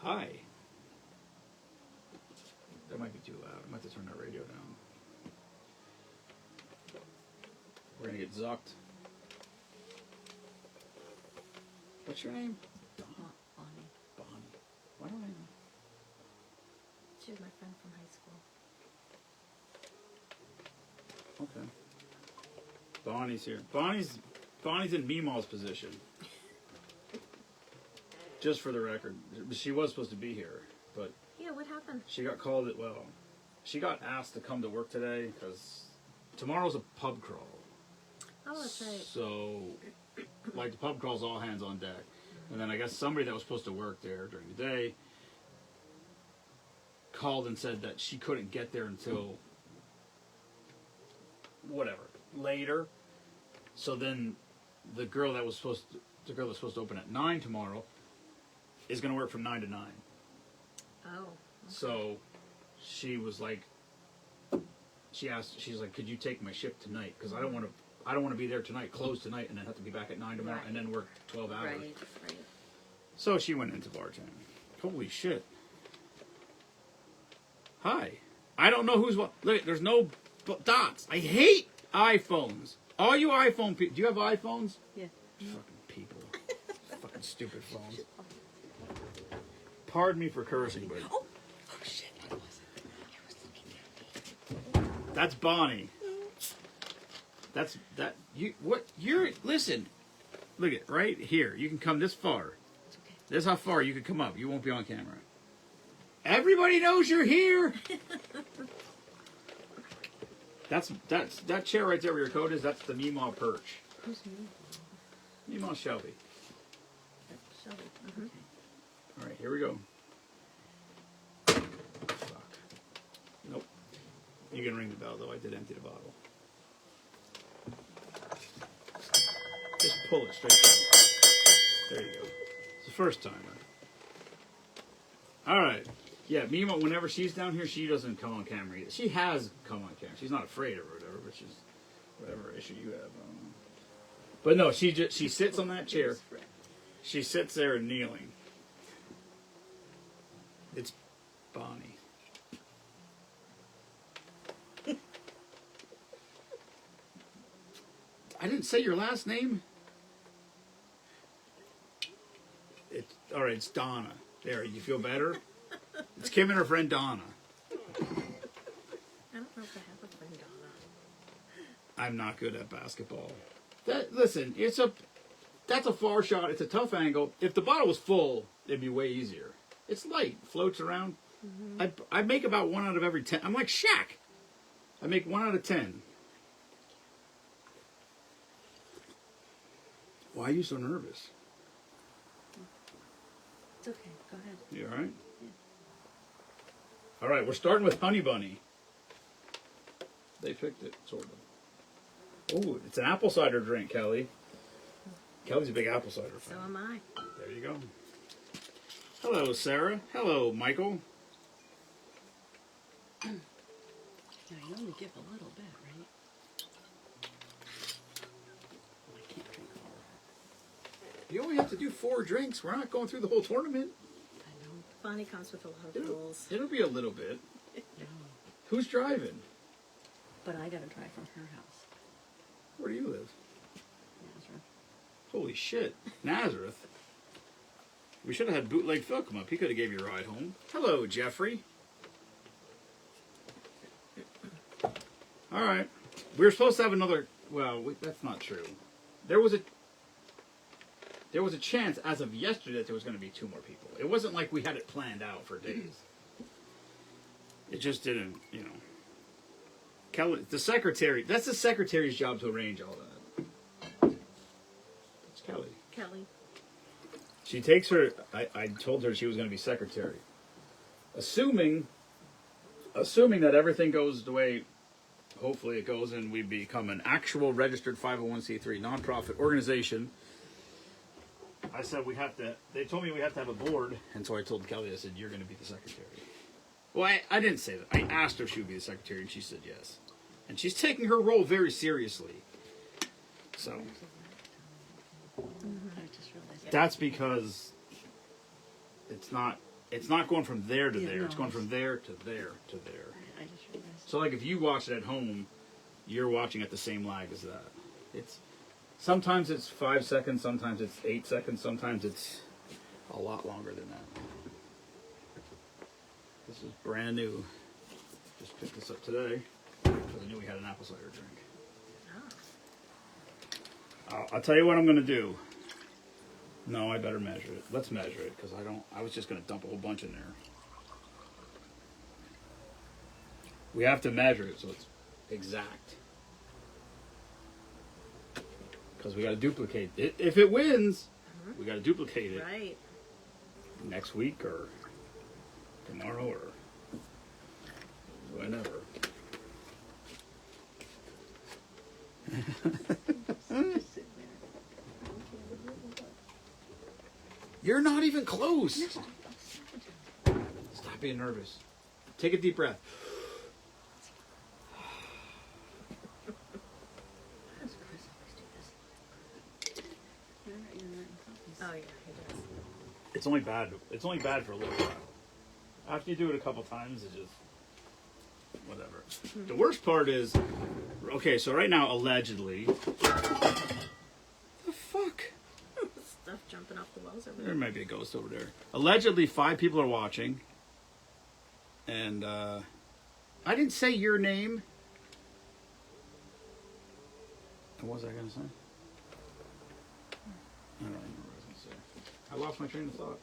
Hi. That might be too loud. I might have to turn that radio down. We're gonna get zucked. What's your name? Bonnie. Bonnie. Why don't I know? She was my friend from high school. Okay. Bonnie's here. Bonnie's in Meemaw's position. Just for the record, she was supposed to be here, but Yeah, what happened? she got called. She got asked to come to work today because tomorrow's a pub crawl. Oh, that's right. So, like, the pub crawl's all hands on deck, and then I guess somebody that was supposed to work there during the day called and said that she couldn't get there until whatever later. So then the girl that was supposed to open at 9 tomorrow is going to work from 9 to 9. Oh. Okay. So she was like, she's like, could you take my shift tonight? Because I don't want to be there tonight, close tonight, and then have to be back at 9 tomorrow, Right. and then work 12 hours. Right. So she went into bartending. Holy shit. Hi. I don't know who's what. Look, there's no dots. I hate iPhones. All you iPhone people. Do you have iPhones? Yeah. Fucking people. Fucking stupid phones. Pardon me for cursing, but. Oh shit! I was looking at me. That's Bonnie. Listen. Look at right here. You can come this far. It's okay. This is how far you can come up. You won't be on camera. Everybody knows you're here. That chair right there where your coat is. That's the Meemaw perch. Who's me? Meemaw Shelby. Shelby. Mm-hmm. All right, here we go. Fuck. Nope. You can ring the bell though. I did empty the bottle. Just pull it straight down. There you go. It's the first timer. All right. Yeah, Mima, whenever she's down here, she doesn't come on camera either. She has come on camera. She's not afraid or whatever, but she's whatever issue you have. But no, she sits on that chair. She sits there kneeling. It's Bonnie. I didn't say your last name. All right, it's Donna. There, you feel better? It's Kim and her friend Donna. I don't know if I have a friend Donna. I'm not good at basketball. Listen, that's a far shot. It's a tough angle. If the bottle was full, it'd be way easier. It's light, floats around. Mm-hmm. I make about 1 out of every 10. I'm like Shaq. I make 1 out of 10. Why are you so nervous? It's okay. Go ahead. You all right? Yeah. All right, we're starting with Honey Bunny. They picked it, sort of. Oh, it's an apple cider drink, Kelly. Kelly's a big apple cider fan. So am I. There you go. Hello, Sarah. Hello, Michael. Now, you only give a little bit, right? I can't drink all that. You only have to do 4 drinks. We're not going through the whole tournament. I know. Bonnie comes with a lot of rules. It'll be a little bit. No. Who's driving? But I gotta drive from her house. Where do you live? Nazareth. Holy shit. Nazareth? We should have had Bootleg Phil come up. He could have gave you a ride home. Hello, Jeffrey. All right. We were supposed to have another... Well, that's not true. There was a chance as of yesterday that there was going to be 2 more people. It wasn't like we had it planned out for days. It just didn't, you know. Kelly, the secretary, that's the secretary's job to arrange all that. It's Kelly. Kelly. She takes her, I told her she was going to be secretary. Assuming that everything goes the way, hopefully it goes, and we become an actual registered 501c3 nonprofit organization. I said they told me we have to have a board, and so I told Kelly, I said, you're going to be the secretary. Well, I didn't say that. I asked her if she would be the secretary, and she said yes. And she's taking her role very seriously. So, I just realized. that's because it's not it's not going from there to Yeah, there. It's no, going it's- from there to there to there. I just realized. So like if you watch it at home, you're watching at the same lag as that. It's sometimes it's 5 seconds, sometimes it's 8 seconds, sometimes it's a lot longer than that. This is brand new. Just picked this up today because I knew we had an apple cider drink. I'll tell you what I'm gonna do. No, I better measure it. Let's measure it because I was just gonna dump a whole bunch in there. We have to measure it so it's exact. Because we got to duplicate it. If it wins, we got to duplicate it Right. next week or tomorrow or whenever. Just sit there. You're not even close. Stop being nervous. Take a deep breath. That's Chris always do this. You're not copies. Oh yeah, he does. It's only bad. It's only bad for a little while. After you do it a couple times, it's just whatever. The worst part is, okay. So right now, allegedly, the fuck. Stuff jumping off the walls over There there. might be a ghost over there. Allegedly, 5 people are watching, and I didn't say your name. What was I gonna say? I don't remember what I was gonna say. I lost my train of thought.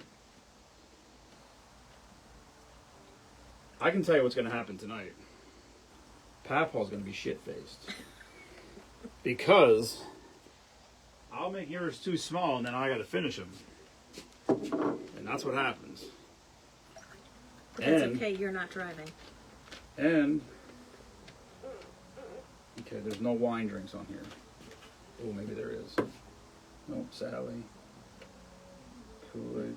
I can tell you what's gonna happen tonight. Papaw's gonna be shit-faced. Because I'll make yours too small and then I gotta finish them. And that's what happens. But that's And- okay, you're not driving. And okay, there's no wine drinks on here. Oh, maybe there is. Nope, Sally. Kool-Aid.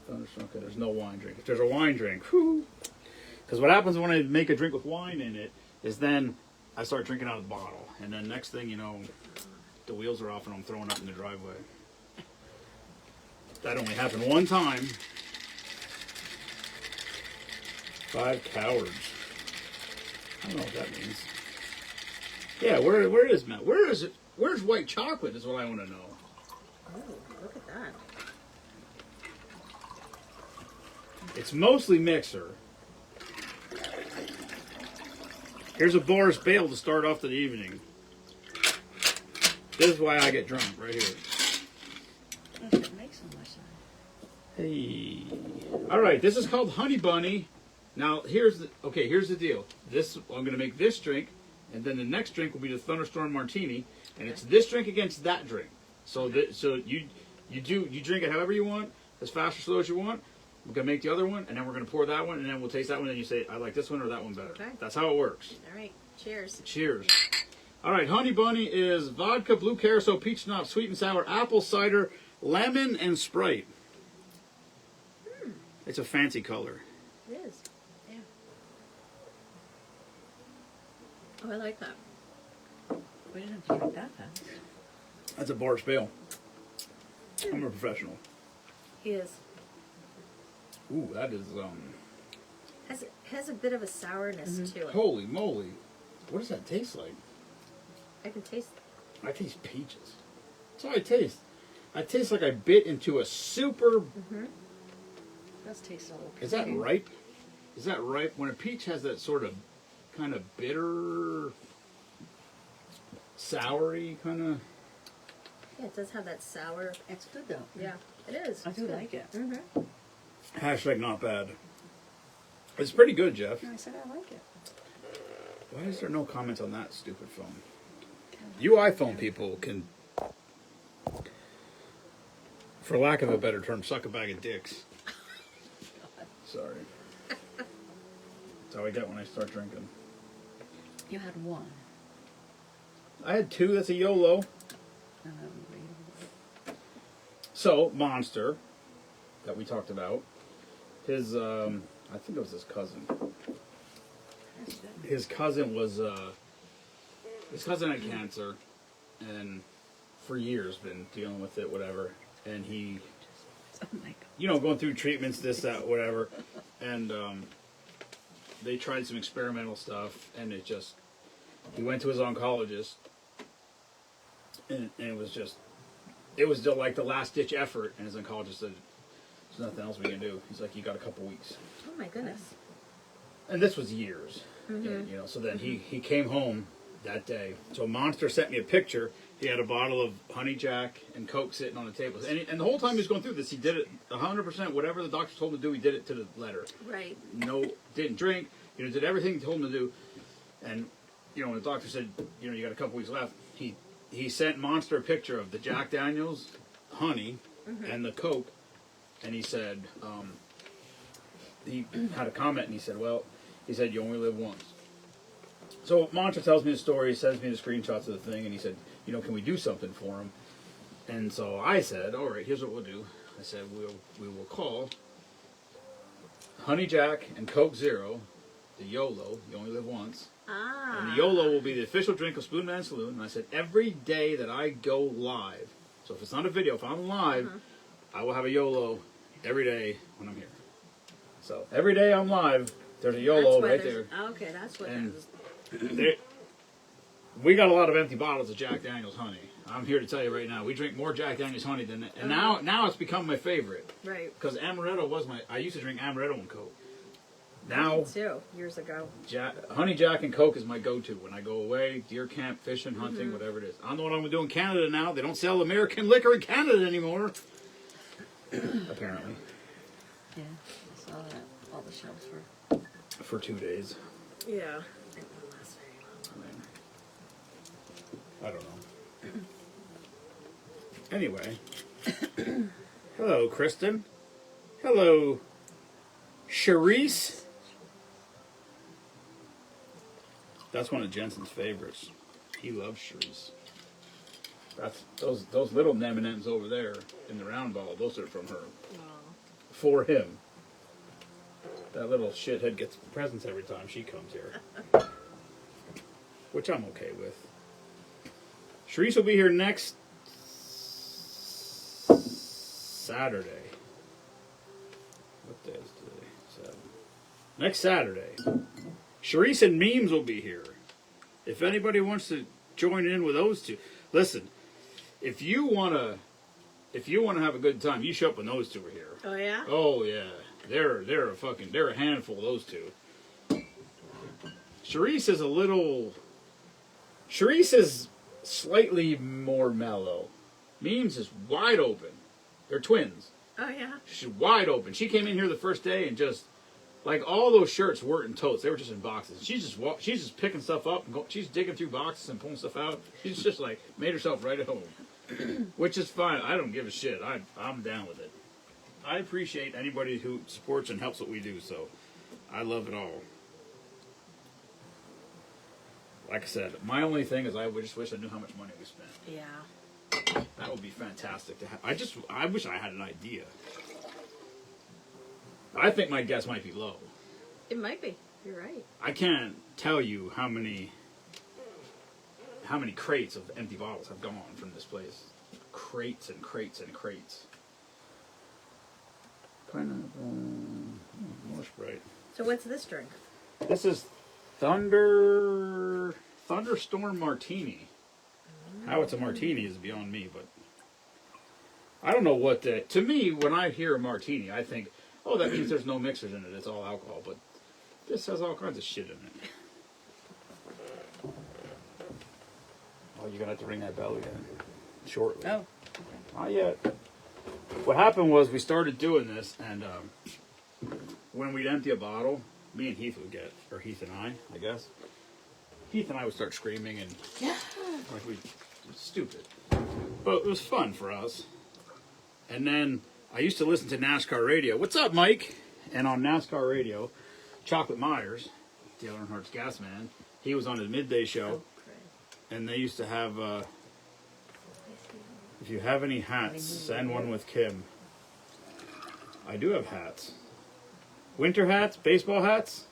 Thunderstorm. Okay, there's no wine drink. If there's a wine drink, whoo. Because what happens when I make a drink with wine in it is then I start drinking out of the bottle. And then next thing you know, the wheels are off and I'm throwing up in the driveway. That only happened one time. 5 cowards. I don't know what that means. Yeah, where is Matt? Where is it? Where's white chocolate is what I want to know. Oh, look at that. It's mostly mixer. Here's a Boris Bale to start off the evening. This is why I get drunk, right here. Doesn't make so much sense. Hey. All right, this is called Honey Bunny. Now, here's the deal. I'm going to make this drink, and then the next drink will be the Thunderstorm Martini, and it's this drink against that drink. So you drink it however you want, as fast or slow as you want. We're going to make the other one, and then we're going to pour that one, and then we'll taste that one, and you say, I like this one or that one better. Okay. That's how it works. All right, cheers. Cheers. All right, Honey Bunny is vodka, blue carousel, peach schnapps, sweet and sour, apple cider, lemon, and Sprite. It's a fancy color. It is. Yeah. Oh, I like that. We didn't have to drink that fast. That's a Boris Bale. I'm a professional. He is. Ooh, that is, Has a bit of a sourness to it. holy moly. What does that taste like? I can taste. I taste peaches. That's all I taste. I taste like I bit into a super, It does taste a little. is that ripe? Is that ripe? When a peach has that sort of kind of bitter, soury kind of. Yeah, it does have that sour. It's good though. Yeah, it is. I It's do good. like it. Mm-hmm. Hashtag not bad. It's pretty good, Jeff. I said I like it. Why is there no comments on that stupid phone? You iPhone people can, for lack of a better term, suck a bag of dicks. Sorry. That's how I get when I start drinking. You had one. I had 2. That's a YOLO. So, Monster, that we talked about, his, I think it was his cousin. That's good. His cousin was, his cousin had cancer, and for years been dealing with it, whatever. And he Oh my god. you know, going through treatments, this, that, whatever. And they tried some experimental stuff, and it just, he went to his oncologist, and it was just, it was still like the last ditch effort, and his oncologist said, there's nothing else we can do. He's like, you got a couple weeks. Oh my goodness. And this was years, and, you know, so then he came home that day. So Monster sent me a picture. He had a bottle of Honey Jack and Coke sitting on the table. And the whole time he was going through this, he did it 100%. Whatever the doctor told him to do, he did it to the letter. Right. No, didn't drink. You know, did everything he told him to do. And, you know, when the doctor said, you know, you got a couple weeks left, he sent Monster a picture of the Jack Daniels, honey, and the Coke. And he said, he had a comment, and he said, well, he said, you only live once. So Monster tells me the story, sends me the screenshots of the thing, and he said, you know, can we do something for him? And so I said, all right, here's what we'll do. I said, we will call Honey Jack and Coke Zero, the YOLO, you only live once. Ah. And the YOLO will be the official drink of Spoonman Saloon. And I said, every day that I go live, so if it's not a video, if I'm live, I will have a YOLO every day when I'm here. So every day I'm live, there's a YOLO right there. Okay, that's what And that was. we got a lot of empty bottles of Jack Daniel's honey. I'm here to tell you right now, we drink more Jack Daniel's honey than that. And now it's become my favorite. Right. Because Amaretto was I used to drink Amaretto and Coke. Now, Me too, years ago. Honey Jack and Coke is my go-to when I go away, deer camp, fishing, hunting, whatever it is. I know what I'm going to do in Canada now. They don't sell American liquor in Canada anymore. Apparently. Yeah, I saw that. All the shelves were. For 2 days. Yeah. It won't last very long. I don't know. Anyway. Hello, Kristen. Hello, Charisse. That's one of Jensen's favorites. He loves Charisse. That's those little M&Ms over there in the round ball. Those are from her. For him. That little shithead gets presents every time she comes here. Which I'm okay with. Charisse will be here next Saturday. What day is today? Saturday. Next Saturday. Charisse and Memes will be here. If anybody wants to join in with those two, listen. If you wanna have a good time, you show up when those two are here. Oh yeah. Oh yeah, they're a handful. Those two. Charisse is slightly more mellow. Memes is wide open. They're twins. Oh yeah. She's wide open. She came in here the first day and just like all those shirts weren't in totes. They were just in boxes. She's just picking stuff up and she's digging through boxes and pulling stuff out. She's just like made herself right at home, which is fine. I don't give a shit. I'm down with it. I appreciate anybody who supports and helps what we do. So I love it all. Like I said, my only thing is I just wish I knew how much money we spent. Yeah. That would be fantastic to have. I wish I had an idea. I think my guess might be low. It might be. You're right. I can't tell you how many crates of empty bottles have gone from this place. Crates and crates and crates. Pineapple, more Sprite. So what's this drink? This is Thunderstorm Martini. How it's a martini is beyond me, but I don't know what to me, when I hear a martini, I think, oh, that means there's no mixers in it, it's all alcohol, but this has all kinds of shit in it. Oh, you're gonna have to ring that bell again shortly. Oh. Not yet. What happened was we started doing this, and when we'd empty a bottle, me and Heath would get, or Heath and I guess. Heath and I would start screaming and like we stupid. But it was fun for us. And then I used to listen to NASCAR radio. What's up, Mike? And on NASCAR radio, Chocolate Myers, Dale Earnhardt's gas man, he was on his midday show. And they used to have, if you have any hats, send one with Kim. I do have hats. Winter hats, baseball hats.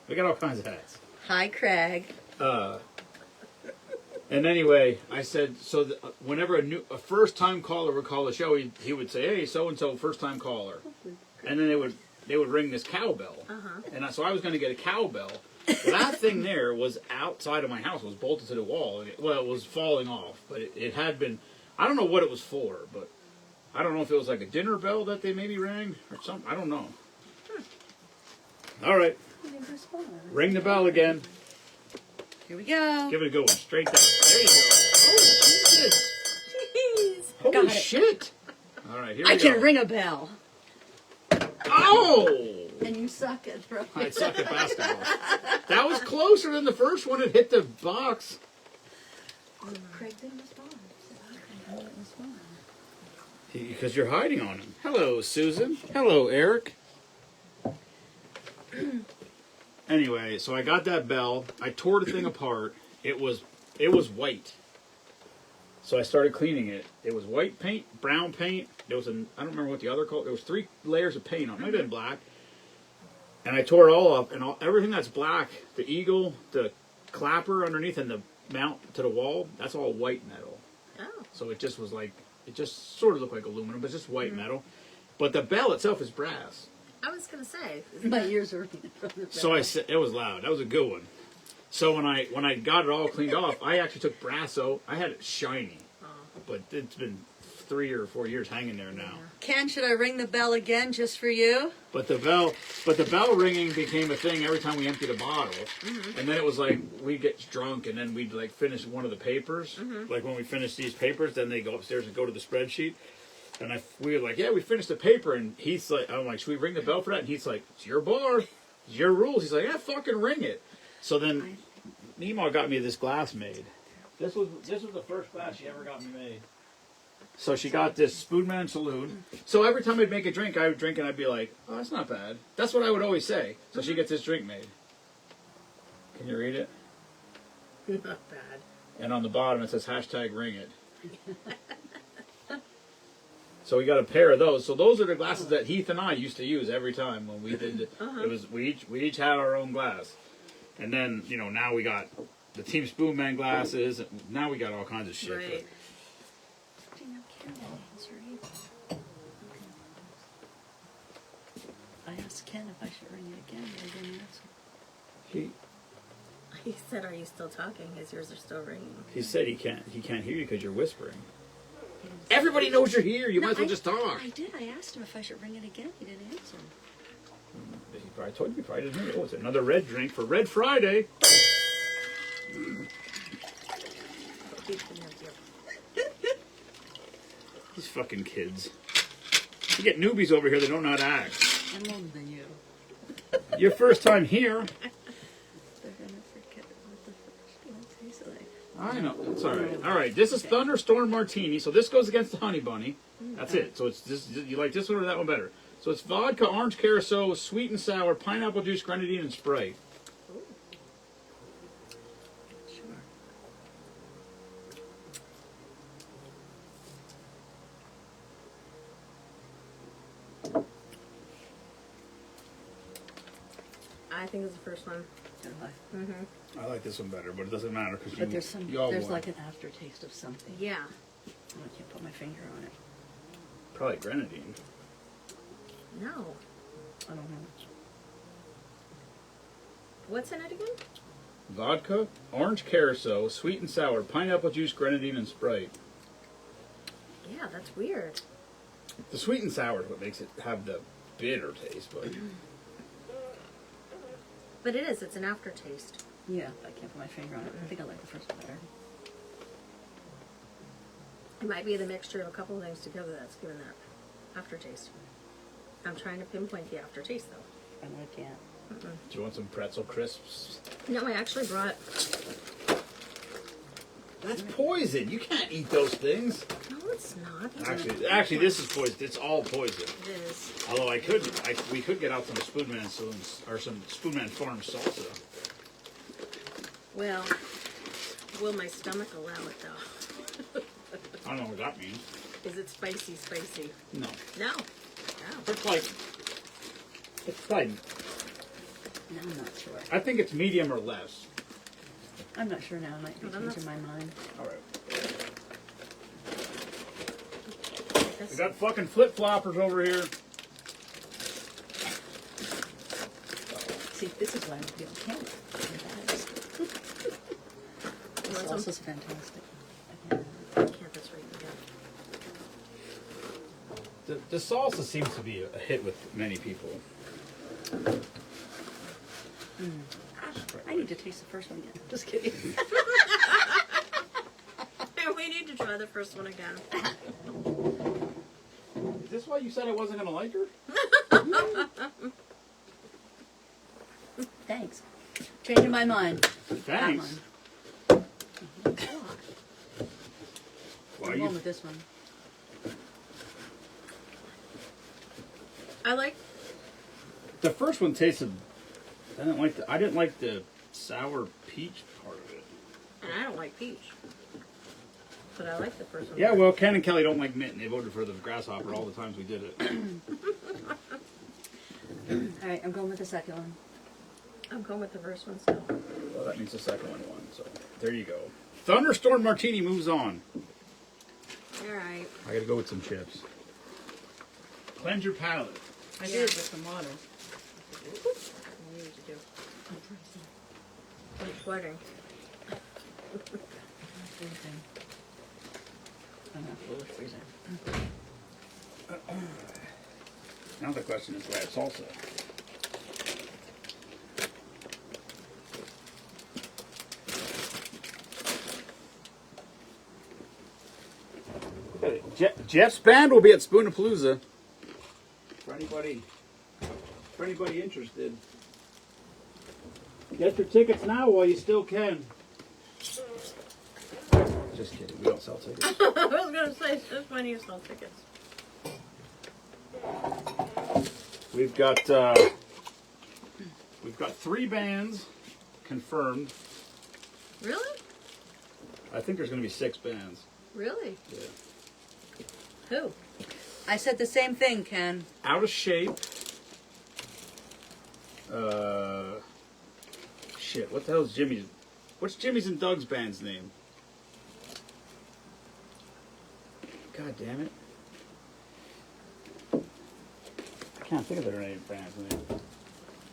We got all kinds of hats. Hi, Craig. And anyway, I said, so whenever a first-time caller would call the show, he would say, "Hey, so-and-so, first-time caller." And then they would ring this cowbell. And so I was going to get a cowbell. That thing there was outside of my house. It was bolted to the wall. And it was falling off. But it had been, I don't know what it was for, but I don't know if it was like a dinner bell that they maybe rang or something. I don't know. All right. Ring the bell again. Here we go. Give it a good one. Straight down. There you go. Oh, Jesus. Jeez. Holy Got it. shit. All right, here we I go. can ring a bell. Oh! And you suck at throwing. I suck at basketball. That was closer than the first one. It hit the box. Craig didn't respond. Craig didn't respond. Because you're hiding on him. Hello, Susan. Hello, Eric. Anyway, so I got that bell. I tore the thing apart. It was white. So I started cleaning it. It was white paint, brown paint. There was I don't remember what the other color. There was 3 layers of paint on it. Might have been black. And I tore it all up. And everything that's black, the eagle, the clapper underneath, and the mount to the wall, that's all white metal. Oh. So it just was like, it just sort of looked like aluminum, but it's just white metal. But the bell itself is brass. I was gonna say. My ears are. So I said, it was loud. That was a good one. So when I got it all cleaned off, I actually took Brasso. I had it shiny, but it's been 3 or 4 years hanging there now. Ken, should I ring the bell again just for you? But the bell ringing became a thing every time we emptied a bottle. And then it was like we'd get drunk and then we'd like finish one of the papers. Like when we finished these papers, then they go upstairs and go to the spreadsheet. And we were like, yeah, we finished the paper. And he's like, I'm like, should we ring the bell for that? And he's like, it's your bar, it's your rules. He's like, yeah, fucking ring it. So then Nemo got me this glass made. This was the first glass she ever got me made. So she got this Spoonman Saloon. So every time I'd make a drink, I would drink and I'd be like, oh, that's not bad. That's what I would always say. So she gets this drink made. Can you read it? Not bad. And on the bottom it says hashtag ring it. So we got a pair of those. So those are the glasses that Heath and I used to use every time when we did. It was we each had our own glass, and then now we got the Team Spoonman glasses. And now we got all kinds of shit. Right. I asked Ken if I should ring it again, but he didn't answer. He said, "Are you still talking? His ears are still ringing." He said he can't hear you because you're whispering. Everybody knows you're here. You might as well just talk. I did. I asked him if I should ring it again. He didn't answer. He probably told you. He probably didn't hear you. Oh, it's another red drink for Red Friday. These fucking kids. You get newbies over here that don't know how to act. I'm older than you. Your first time here. They're gonna forget what the first one tastes like. I know. It's all right. All right. This is Thunderstorm Martini. So this goes against the Honey Bunny. That's it. So it's this. You like this one or that one better? So it's vodka, orange curacao, sweet and sour, pineapple juice, grenadine, and Sprite. Sure. I think it's the first one. I like this one better, but it doesn't matter because But there's some. you all There's won. like an aftertaste of something. Yeah. I can't put my finger on it. Probably grenadine. No. I don't know. What's in it again? Vodka, orange curacao, sweet and sour, pineapple juice, grenadine, and Sprite. Yeah, that's weird. The sweet and sour is what makes it have the bitter taste, but But it is. It's an aftertaste. Yeah, I can't put my finger on it. I think I like the first one better. It might be the mixture of a couple of things together that's given that aftertaste. I'm trying to pinpoint the aftertaste, though. I know I can't. do you want some pretzel crisps? No, I actually brought... That's poison. You can't eat those things. No, it's not. Actually, this is poison. It's all poison. It is. Although we could get out some Spoonman Saloons or some Spoonman Farm salsa. Well, will my stomach allow it, though? I don't know what that means. Is it spicy? No, No. No. it's like No, I'm not sure. I think it's medium or less. I'm not sure now. I might be Well, then changing my mind. All right. This- We got fucking flip floppers over here. See, this is why I don't feel camera. This want also some? is fantastic. I can't, that's right. Yeah. The salsa seems to be a hit with many people. I need to taste the first one again. Just kidding. We need to try the first one again. Is this why you said I wasn't gonna like her? Thanks. Changing my mind. Thanks. That one. Why I'm you? going with this one. I like. The first one tasted. I didn't like the sour peach part of it. And I don't like peach. But I like the first one. Yeah, well, Ken and Kelly don't like mint, and they voted for the grasshopper all the times we did it. All right, I'm going with the second one. I'm going with the first one still. Well, that means the second one won. So there you go. Thunderstorm Martini moves on. Alright. I gotta go with some chips. Cleanse your palate. I Yeah. did with some water. What do you need to do? I'm sweating. Freezing. I'm not foolish freezing. Now the question is, do I have salsa? Jeff's band will be at Spoonapalooza. For anybody interested, get your tickets now while you still can. Just kidding, we don't sell tickets. I was gonna say, just when you sell tickets. We've got 3 bands confirmed. Really? I think there's going to be 6 bands. Really? Yeah. Who? I said the same thing, Ken. Out of Shape. Shit, what the hell is Jimmy's? What's Jimmy's and Doug's band's name? God damn it. I can't think of their band's name.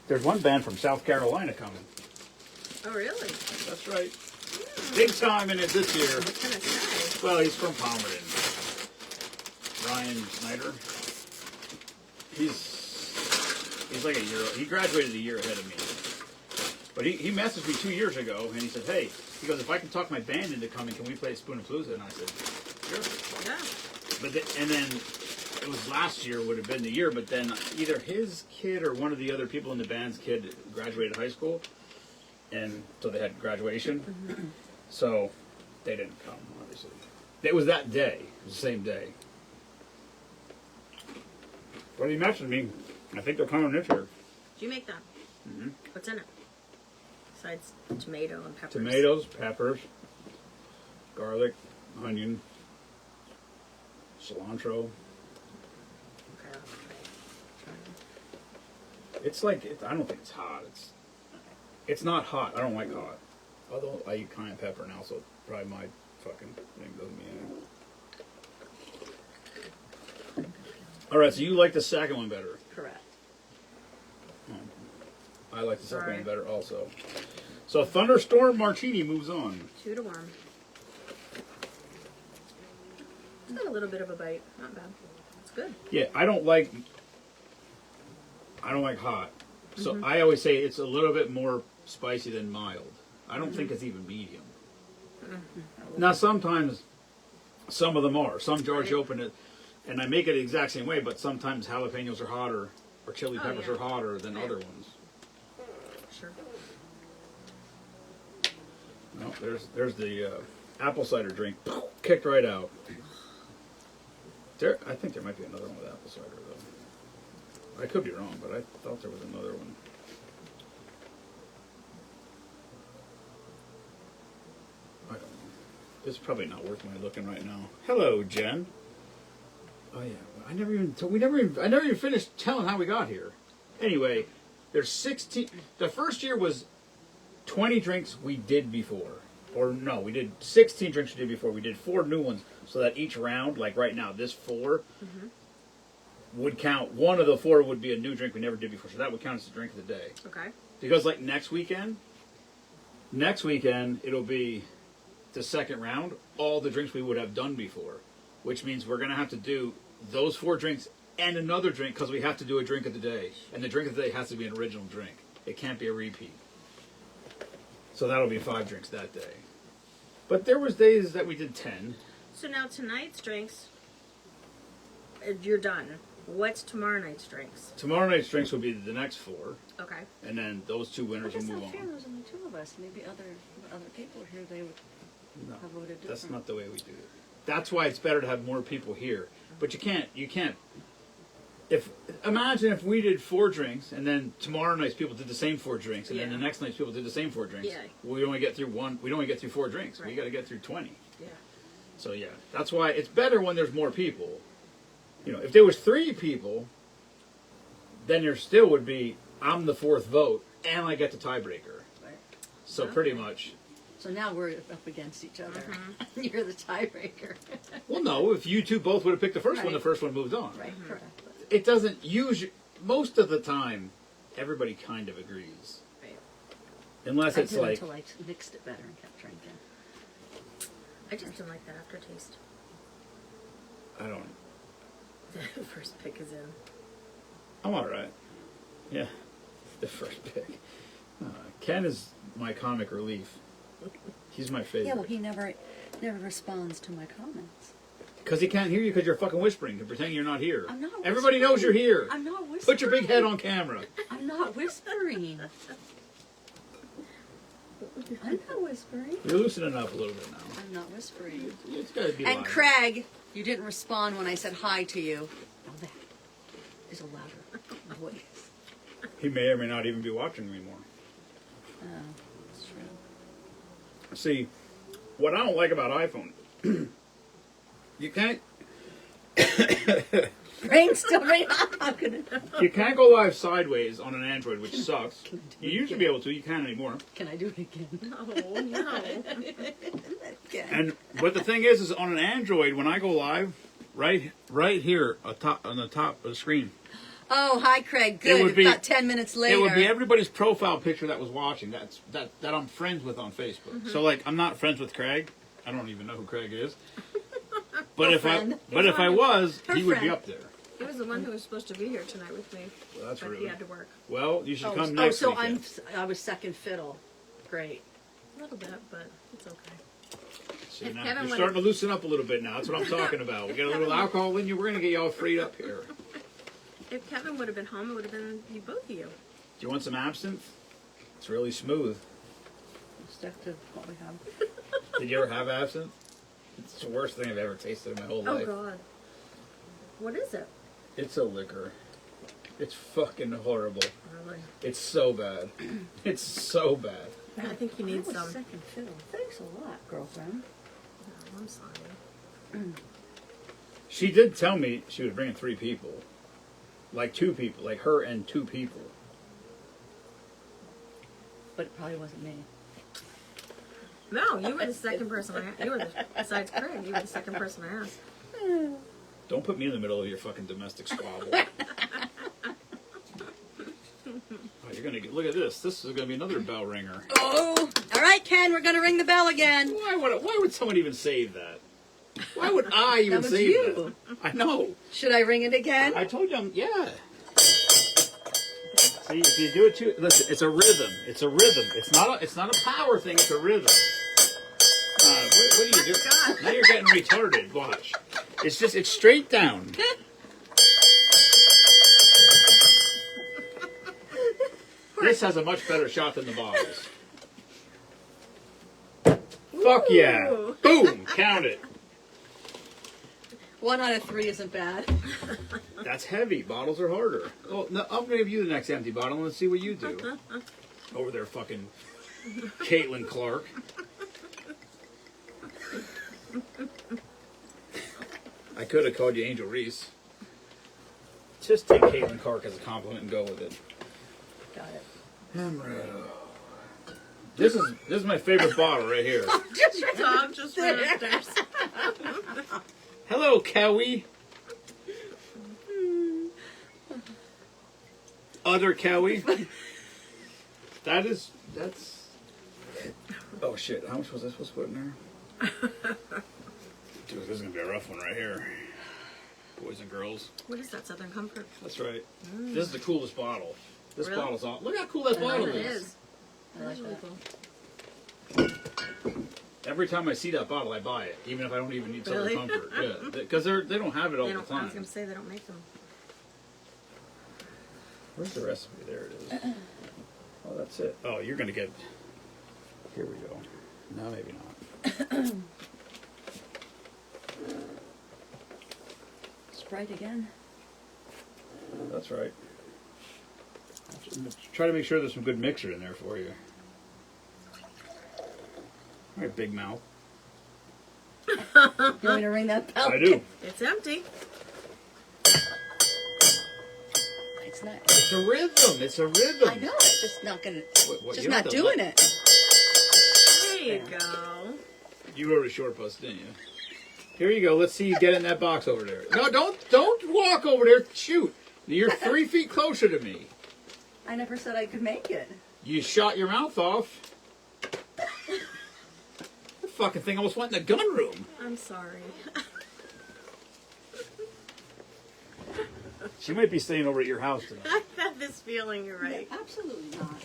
There's one band from South Carolina coming. Oh, really? That's right. Big time in it this year. What kind of guy? Well, he's from Palmerton. Ryan Snyder. He's like a year. He graduated a year ahead of me. But he messaged me 2 years ago and he said, "Hey," he goes, "if I can talk my band into coming, can we play at Spoonapalooza?" And I said, "Sure." Yeah. But and then it was last year would have been the year, but then either his kid or one of the other people in the band's kid graduated high school, and so they had graduation. So they didn't come, obviously. It was that day. It was the same day. But he messaged me. I think they're coming this year. Did you make that? Mm-hmm. What's in it? Besides tomato and peppers. Tomatoes, peppers, garlic, onion, cilantro. Okay, I'll try it. It's like, I don't think it's hot. It's not hot. I don't like hot. Although I eat cayenne pepper now, so probably my fucking thing doesn't mean anything. Alright, so you like the second one better. Correct. I like the second Sorry. one better also. So Thunderstorm Martini moves on. 2 to 1. It's got a little bit of a bite. Not bad. It's good. Yeah, I don't like hot. So I always say it's a little bit more spicy than mild. I don't think it's even medium. Now sometimes some of them are. Some jars you open it and I make it the exact same way, but sometimes jalapenos are hotter or chili Oh, peppers yeah. are hotter than Yeah. other ones. Sure. No, there's the apple cider drink kicked right out. I think there might be another one with apple cider though. I could be wrong, but I thought there was another one. I don't know. It's probably not worth my looking right now. Hello, Jen. Oh yeah, I never even finished telling how we got here. Anyway, there's 16. The first year was 20 drinks we did before. Or no, we did 16 drinks we did before. We did 4 new ones, so that each round, like right now, this 4 would count. One of the 4 would be a new drink we never did before, so that would count as a drink of the day. Okay. Because like next weekend it'll be the second round, all the drinks we would have done before, which means we're gonna have to do those 4 drinks and another drink because we have to do a drink of the day, and the drink of the day has to be an original drink. It can't be a repeat. So that'll be 5 drinks that day. But there was days that we did 10. So now tonight's drinks, you're done. What's tomorrow night's drinks? Tomorrow night's drinks will be the next 4, Okay. and then those 2 winners will That's move not fair. on. There's only 2 of us. Maybe other people here, they would No, have voted different. that's not the way we do it. That's why it's better to have more people here. But you can't. Imagine if we did 4 drinks, and then tomorrow night's people did the same 4 drinks, and then Yeah. the next night's people did the same 4 drinks. Yeah. We only get through 1. We don't only get through 4 drinks. We Right. got to get through 20. Yeah. So yeah, that's why it's better when there's more people. You know, if there was 3 people, then there still would be I'm the 4th vote, and I get the tiebreaker. Right. So pretty much. So now we're up against each other. You're the tiebreaker. Well, no, if you 2 both would have picked the first one, Right. the first one moved on. Right, correct. It doesn't most of the time, everybody kind of agrees. Right. Unless I it's did like, until I mixed it better and kept drinking. I just didn't like that aftertaste. I don't, The first pick is in. I'm alright. Yeah, the first pick. Ken is my comic relief. He's my favorite. Yeah, well, he never responds to my comments. Because he can't hear you because you're fucking whispering and pretending you're not here. I'm not Everybody knows you're here. I'm not whispering. Put your big head on camera. I'm not whispering. I'm not whispering. You're loosening up a little bit now. I'm not whispering. It's gotta be And loud. Craig, you didn't respond when I said hi to you. Now that is a louder voice. He may or may not even be watching anymore. Oh, that's true. See, what I don't like about iPhone, you can't Brain's still right on. I'm gonna. you can't go live sideways on an Android, which sucks. You used to be able to, you can't anymore. Can I do it again? No. And but the thing is on an Android, when I go live, right here on the top of the screen, Oh, hi, Craig. It Good. would be- About 10 minutes later. it would be everybody's profile picture that was watching. That I'm friends with on Facebook. So like, I'm not friends with Craig. I don't even know who Craig is. But if friend. I was, Her he would be friend. up there. He was the one who was supposed to be here tonight with me. Well, that's but rude. he had to work. Well, you should Oh, come next so weekend. I was second fiddle. Great. A little bit, but it's okay. See, if now, Kevin you're would've- starting to loosen up a little bit now. That's what I'm talking about. We get a little alcohol in you. We're going to get you all freed up here. If Kevin would have been home, it would have been both of you. Do you want some absinthe? It's really smooth. Stuck to what we have. Did you ever have absinthe? It's the worst thing I've ever tasted in my whole Oh life. God. What is it? It's a liquor. It's fucking horrible. Really? It's so bad. It's so bad. I think you need I was some. second fiddle. Thanks a lot, girlfriend. Oh, I'm sorry. She did tell me she was bringing 3 people. Like 2 people. Like her and 2 people. But it probably wasn't me. No, you were the second person besides Craig, you were the second person I asked. Don't put me in the middle of your fucking domestic squabble. Oh, you're gonna get, look at this. This is gonna be another bell ringer. Oh! All right, Ken, we're going to ring the bell again. Why would someone even save that? Why would I even That was save you. that? I know. Should I ring it again? I told you, yeah. See, if you do it too, listen, it's a rhythm. It's a rhythm. It's not a power thing. It's a rhythm. What are you doing? Now you're getting retarded. Watch. It's straight down. This has a much better shot than the bottles. Fuck yeah. Ooh. Boom. Count it. 1 out of 3 isn't bad. That's heavy. Bottles are harder. Oh, no, I'll give you the next empty bottle and let's see what you do. Over there, fucking Caitlin Clark. I could have called you Angel Reese. Just take Caitlin Clark as a compliment and go with it. Got it. Amaretto. This is my favorite bottle right here. Dog just ran upstairs. Hello, Cowie. Other Cowie. That's. Oh shit! How much was I supposed to put in there? Dude, this is gonna be a rough one right here. Boys and girls. What is that, Southern Comfort? That's right. This is the coolest bottle. This Really? bottle's all. Look how cool that bottle It is. is. I like Really that. cool. Every time I see that bottle, I buy it, even if I don't even need Southern Really? Comfort. Yeah, because they don't have it all They the don't, I was time. gonna say they don't make them. Where's the recipe? There it is. Oh, that's it. Oh, you're gonna get. Here we go. No, maybe not. Sprite again. That's right. Try to make sure there's some good mixer in there for you. All right, big mouth. You want me to ring that bell? I do. It's empty. It's not. It's a rhythm. It's a rhythm. I know. It's just not gonna. What, Just you not have to doing let- it. There you go. You wrote a short post, didn't you? Here you go. Let's see you get in that box over there. No, don't walk over there. Shoot. You're 3 feet closer to me. I never said I could make it. You shot your mouth off. The fucking thing almost went in the gun room. I'm sorry. She might be staying over at your house tonight. I had this feeling, you're right. Absolutely not.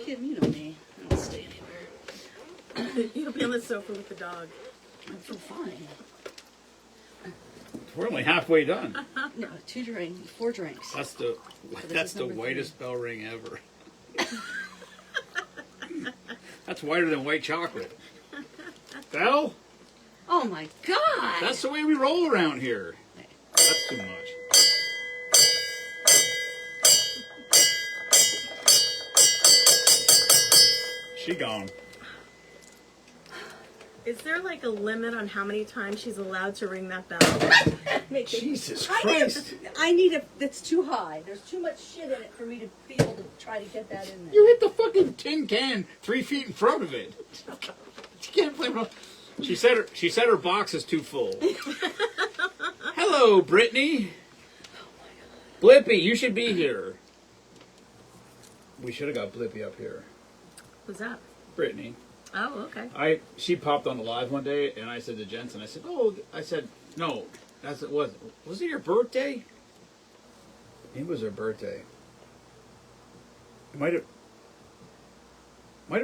Kim, you know me. I don't stay anywhere. You'll be on the sofa with the dog. I feel fine. We're only halfway done. No, 4 drinks. That's is the number whitest bell ring ever. That's whiter than white chocolate. Bell? Oh my God! That's the way we roll around here. That's too much. She gone. Is there like a limit on how many times she's allowed to ring that bell? Jesus Christ. I need a. That's too high. There's too much shit in it for me to be able to try to get that in there. You hit the fucking tin can 3 feet in front of it. You can't play around. She said her box is too full. Hello, Brittany. Blippy, you should be here. We should have got Blippy up here. Who's that? Brittany. Oh, okay. She popped on the live one day, and I said to Jensen, I said, no, was it your birthday? It was her birthday. It might have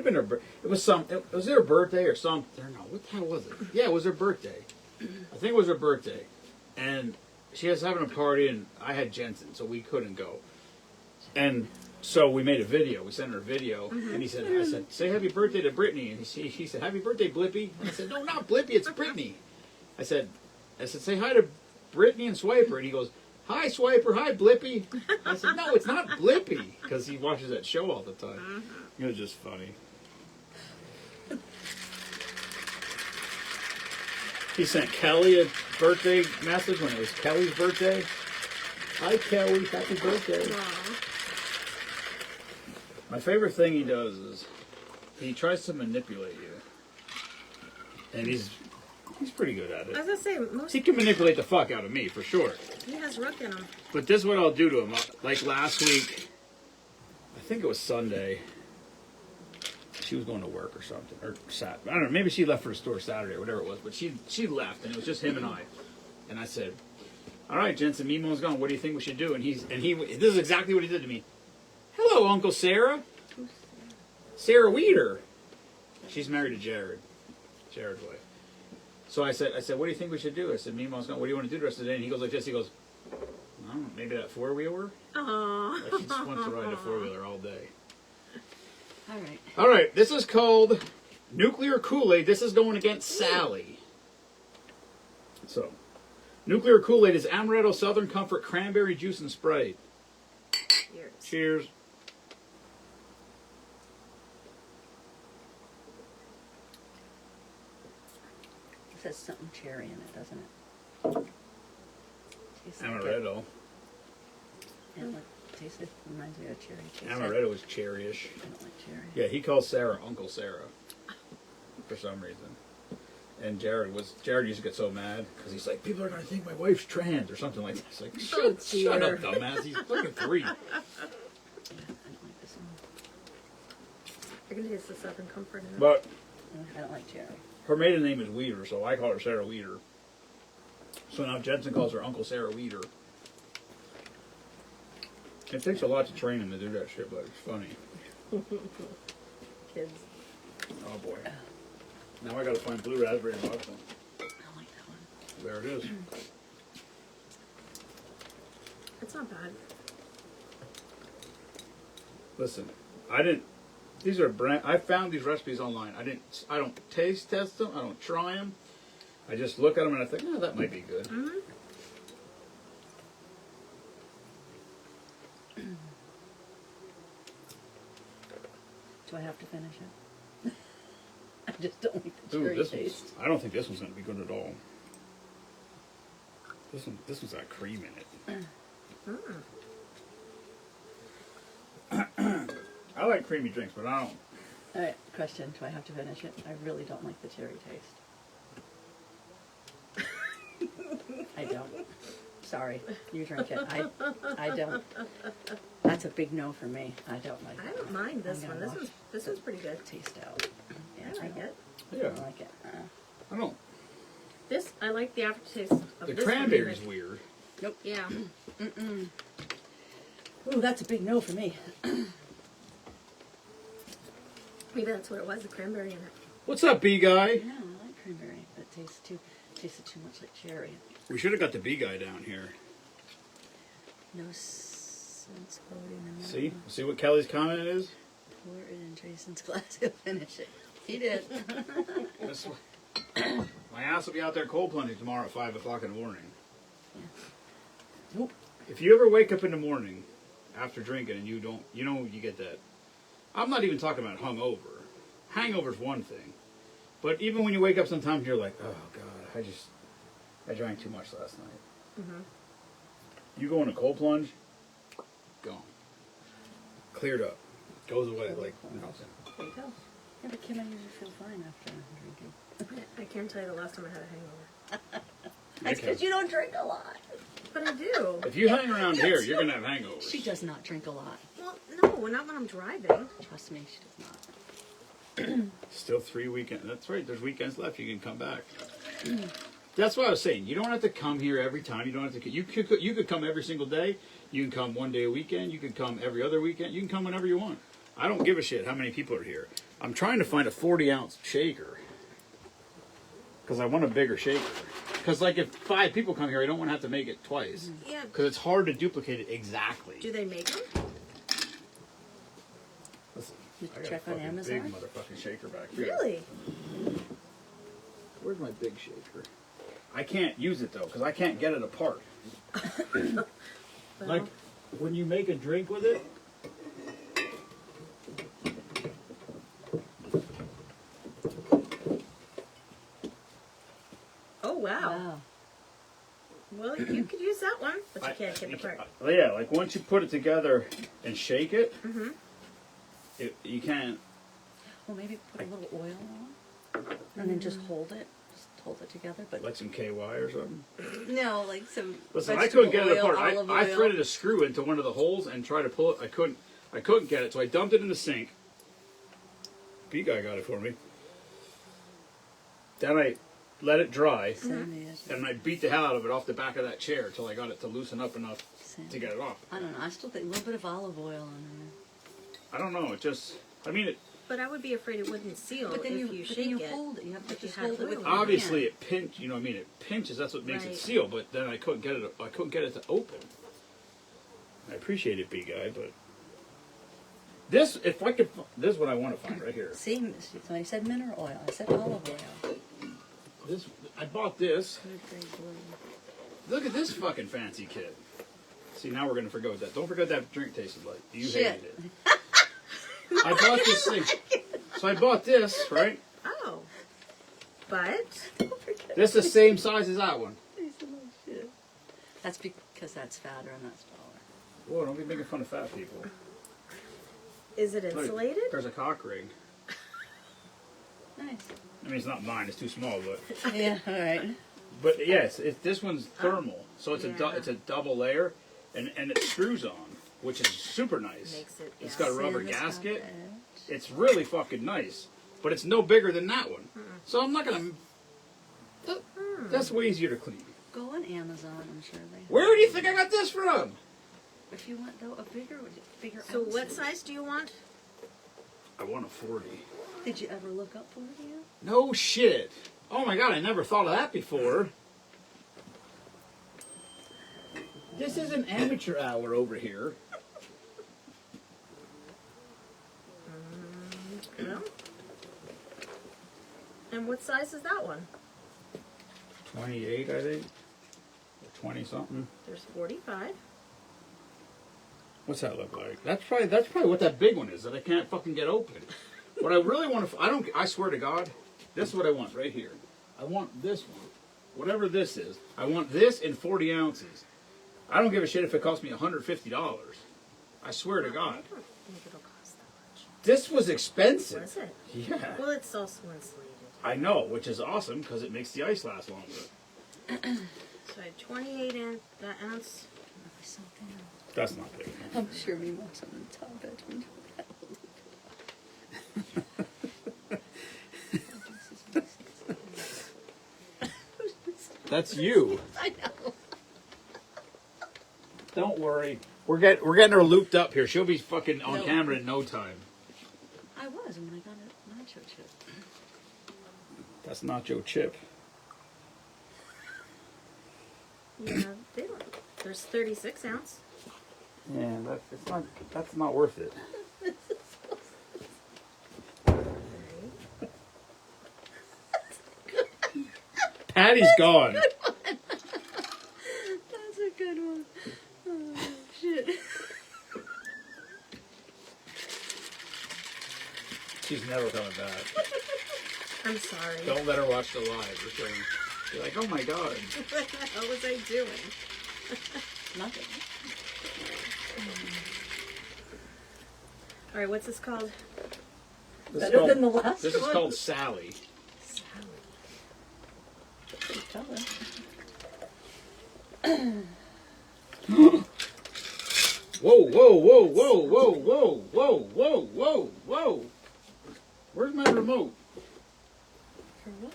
been her birthday. It was her birthday or something. No, what the hell was it? Yeah, it was her birthday. I think it was her birthday. And she was having a party, and I had Jensen, so we couldn't go. And so we made a video. We sent her a video, and I said, say happy birthday to Brittany. And he said, happy birthday, Blippy. And I said, no, not Blippy, it's Brittany. I said, say hi to Brittany and Swiper. And he goes, hi, Swiper, hi, Blippy. I said, no, it's not Blippy, because he watches that show all the time. It was just funny. He sent Kelly a birthday message when it was Kelly's birthday. Hi, Kelly, happy birthday. Aw. My favorite thing he does is he tries to manipulate you. And he's pretty good at I was it. gonna say, most He can manipulate the fuck out of me, for sure. he has rook in him. But this is what I'll do to him. Like last week, I think it was Sunday. She was going to work or something. Or Saturday. I don't know, maybe she left for the store Saturday or whatever it was. But she left, and it was just him and I. And I said, all right, Jensen, Mimo's gone. What do you think we should do? And this is exactly what he did to me. Hello, Uncle Sarah. Sarah Weeder. She's married to Jared. Jared's wife. So I said, what do you think we should do? I said, Mimo's gone. What do you want to do the rest of the day? And he goes like this. He goes, I don't know, maybe that four-wheeler? Aww. Like he just wants to ride a four-wheeler all day. All right. All right, this is called Nuclear Kool-Aid. This is going against Sally. So, Nuclear Kool-Aid is Amaretto, Southern Comfort, Cranberry Juice, and Sprite. Cheers. Cheers. It says something cherry in it, doesn't it? Tastes like it. Amaretto. Tastes taste. It reminds me of cherry taste. Amaretto is cherryish. I don't like cherry. Yeah, he calls Sarah Uncle Sarah for some reason. And Jared used to get so mad because he's like, people are going to think my wife's trans or something like that. It's like, shut up, dumbass. He's fucking 3. Yeah, I don't like this one. I can taste the Southern Comfort in it. But I don't like cherry. her maiden name is Weeder, so I call her Sarah Weeder. So now Jensen calls her Uncle Sarah Weeder. It takes a lot to train him to do that shit, but it's funny. Kids. Oh boy. Now I gotta find blue raspberry and vodka. I don't like that one. There it is. It's not bad. Listen, I found these recipes online. I don't taste test them. I don't try them. I just look at them and I think, oh, that might be good. Mm-hmm. Do I have to finish it? I just don't like the Ooh, cherry this taste. I don't think this one's gonna be good at all. This one's got cream in it. I like creamy drinks, but I don't. All right, question. Do I have to finish it? I really don't like the cherry taste. I don't. Sorry, you drink it. I don't. That's a big no for me. I don't like I it. don't mind this I'm one. gonna This one's pretty good. Taste out. Yeah, I like it. I Yeah, don't like it. I don't. This I like the aftertaste of The this cranberry's one. weird. Nope. Yeah. Ooh, that's a big no for me. Maybe that's what it was, the cranberry in it. What's up, bee guy? Yeah, I like cranberry, but it tasted too much like cherry. We should have got the bee guy down here. No sense floating in that See? one. See what Kelly's comment is? Pour it in Jason's glass. He'll finish it. He did. This one. My ass will be out there cold plunging tomorrow at 5 o'clock in the morning. Nope. If you ever wake up in the morning after drinking and you don't, you get that. I'm not even talking about hungover. Hangover's one thing. But even when you wake up sometimes you're like, oh God, I drank too much last night. Mm-hmm. You go in a cold plunge, gone. Cleared up. Goes away like nothing. There you go. Yeah, but Kim, I usually feel fine after drinking. I can't tell you the last time I had a hangover. That's because you don't drink a lot. But I do. If you hang around here, you're gonna have hangovers. She does not drink a lot. Well, no, not when I'm driving. Trust me, she does not. Still 3 weekends. That's right. There's weekends left. You can come back. That's what I was saying. You don't have to come here every time. You don't have to. You could come every single day. You can come one day a weekend. You can come every other weekend. You can come whenever you want. I don't give a shit how many people are here. I'm trying to find a 40-ounce shaker because I want a bigger shaker. Because like if 5 people come here, I don't want to have to make it twice. Yeah. Because it's hard to duplicate it exactly. Do they make them? Listen, You I got check a on fucking Amazon? big motherfucking shaker back here. Really? Where's my big shaker? I can't use it though because I can't get it apart. Like when you make a drink with it. Oh, wow. Wow. Well, you could use that one, but you can't get the part. Yeah, like once you put it together and shake it, Mm-hmm. you can't. Well, maybe put a little oil on, and then just hold it. Just hold it together. But Like some KY or something. no, like some. Listen, I couldn't get it vegetable apart. oil, olive I oil. threaded a screw into one of the holes and tried to pull it. I couldn't get it, so I dumped it in the sink. B guy got it for me. Then I let it dry, Sand the edge. and I beat the hell out of it off the back of that chair until I got it to loosen up enough Sand. to get it off. I don't know. I still think a little bit of olive oil on there. I don't know. It just. I mean, But I would be afraid it wouldn't seal But then if you, you but shake then you it. hold it. You have to If you just had hold it with oil. your obviously hand. it pinch. You know what I mean? It pinches. That's what makes Right. it seal. But then I couldn't get it. I couldn't get it to open. I appreciate it, B guy, but this. If I could, this is what I want to find right here. See, so I said mineral oil. I said olive oil. This. I bought this. Good grade blue. Look at this fucking fancy kit. See, now we're gonna forget that. Don't forget that drink tasted like. You Shit. hated it. I bought this thing. So I bought this, right? Oh. But Don't forget. This is the same size as that one. Piece of little shit. That's because that's fatter and that's taller. Whoa, don't be making fun of fat people. Is it Look, insulated? there's a cock ring. Nice. I mean, it's not mine. It's too small, but Yeah, all right. but yes, this one's thermal, so it's Yeah. it's a double layer, and it screws on, which is super nice. Makes it, It's yeah. got a rubber Sand this gasket. top edge. It's really fucking nice, but it's no bigger than that one. So I'm not gonna. That's way easier to clean. Go on Amazon, I'm sure they. Where do you think I got this from? If you want though a bigger So what ounces. size do you want? I want a 40. Did you ever look up for you? No shit. Oh my god, I never thought of that before. This is an amateur hour over here. No. And what size is that one? 28, I think. Or 20 something. There's 45. What's that look like? That's probably what that big one is that I can't fucking get open. What I really want to, I swear to God, this is what I want right here. I want this one. Whatever this is. I want this in 40 ounces. I don't give a shit if it costs me $150. I swear to I God. don't think it'll cost that much. This was expensive. Was it? Yeah. Well, it's also insulated. I know, which is awesome because it makes the ice last longer. So I had 28 ounce. Something else. That's not big. I'm sure we want some in the top edge. That's you. I know. Don't worry. We're getting her looped up here. She'll be fucking on No. camera in no time. I was when I got a nacho chip. That's Nacho Chip. Yeah, they don't. There's 36 ounce. Yeah, that's not worth it. Patty's gone. That's a good one. Oh, shit. She's never coming back. I'm sorry. Don't let her watch the live. Or she'll be like, oh my god. What the hell was I doing? Nothing. All right, what's this called? This is Better than the last This is one. called Sally. Good color. Whoa, whoa, whoa, whoa, whoa, whoa, whoa, whoa, whoa, whoa. Where's my remote? For what?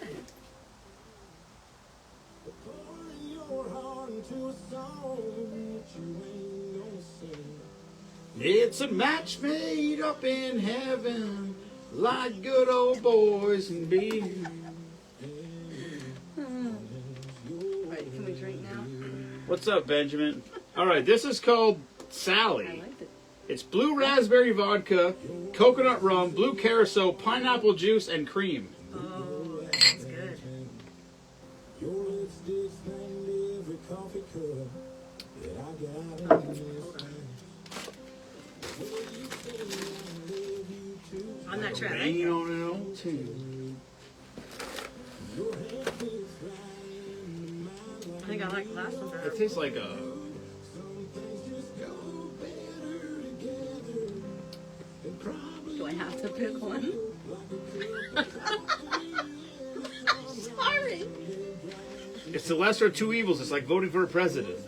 It's a match made up in heaven, like good old boys and beer. Alright, can we drink now? What's up, Benjamin? All right, this is called I Sally. like it. It's blue raspberry vodka, coconut rum, blue carousel, pineapple juice, and cream. Oh, that sounds good. I'm not sure I like Rain it. on an old tin. I think I like the last one better. It tastes like a. Do I have to pick one? Sorry. It's the lesser of two evils. It's like voting for a president.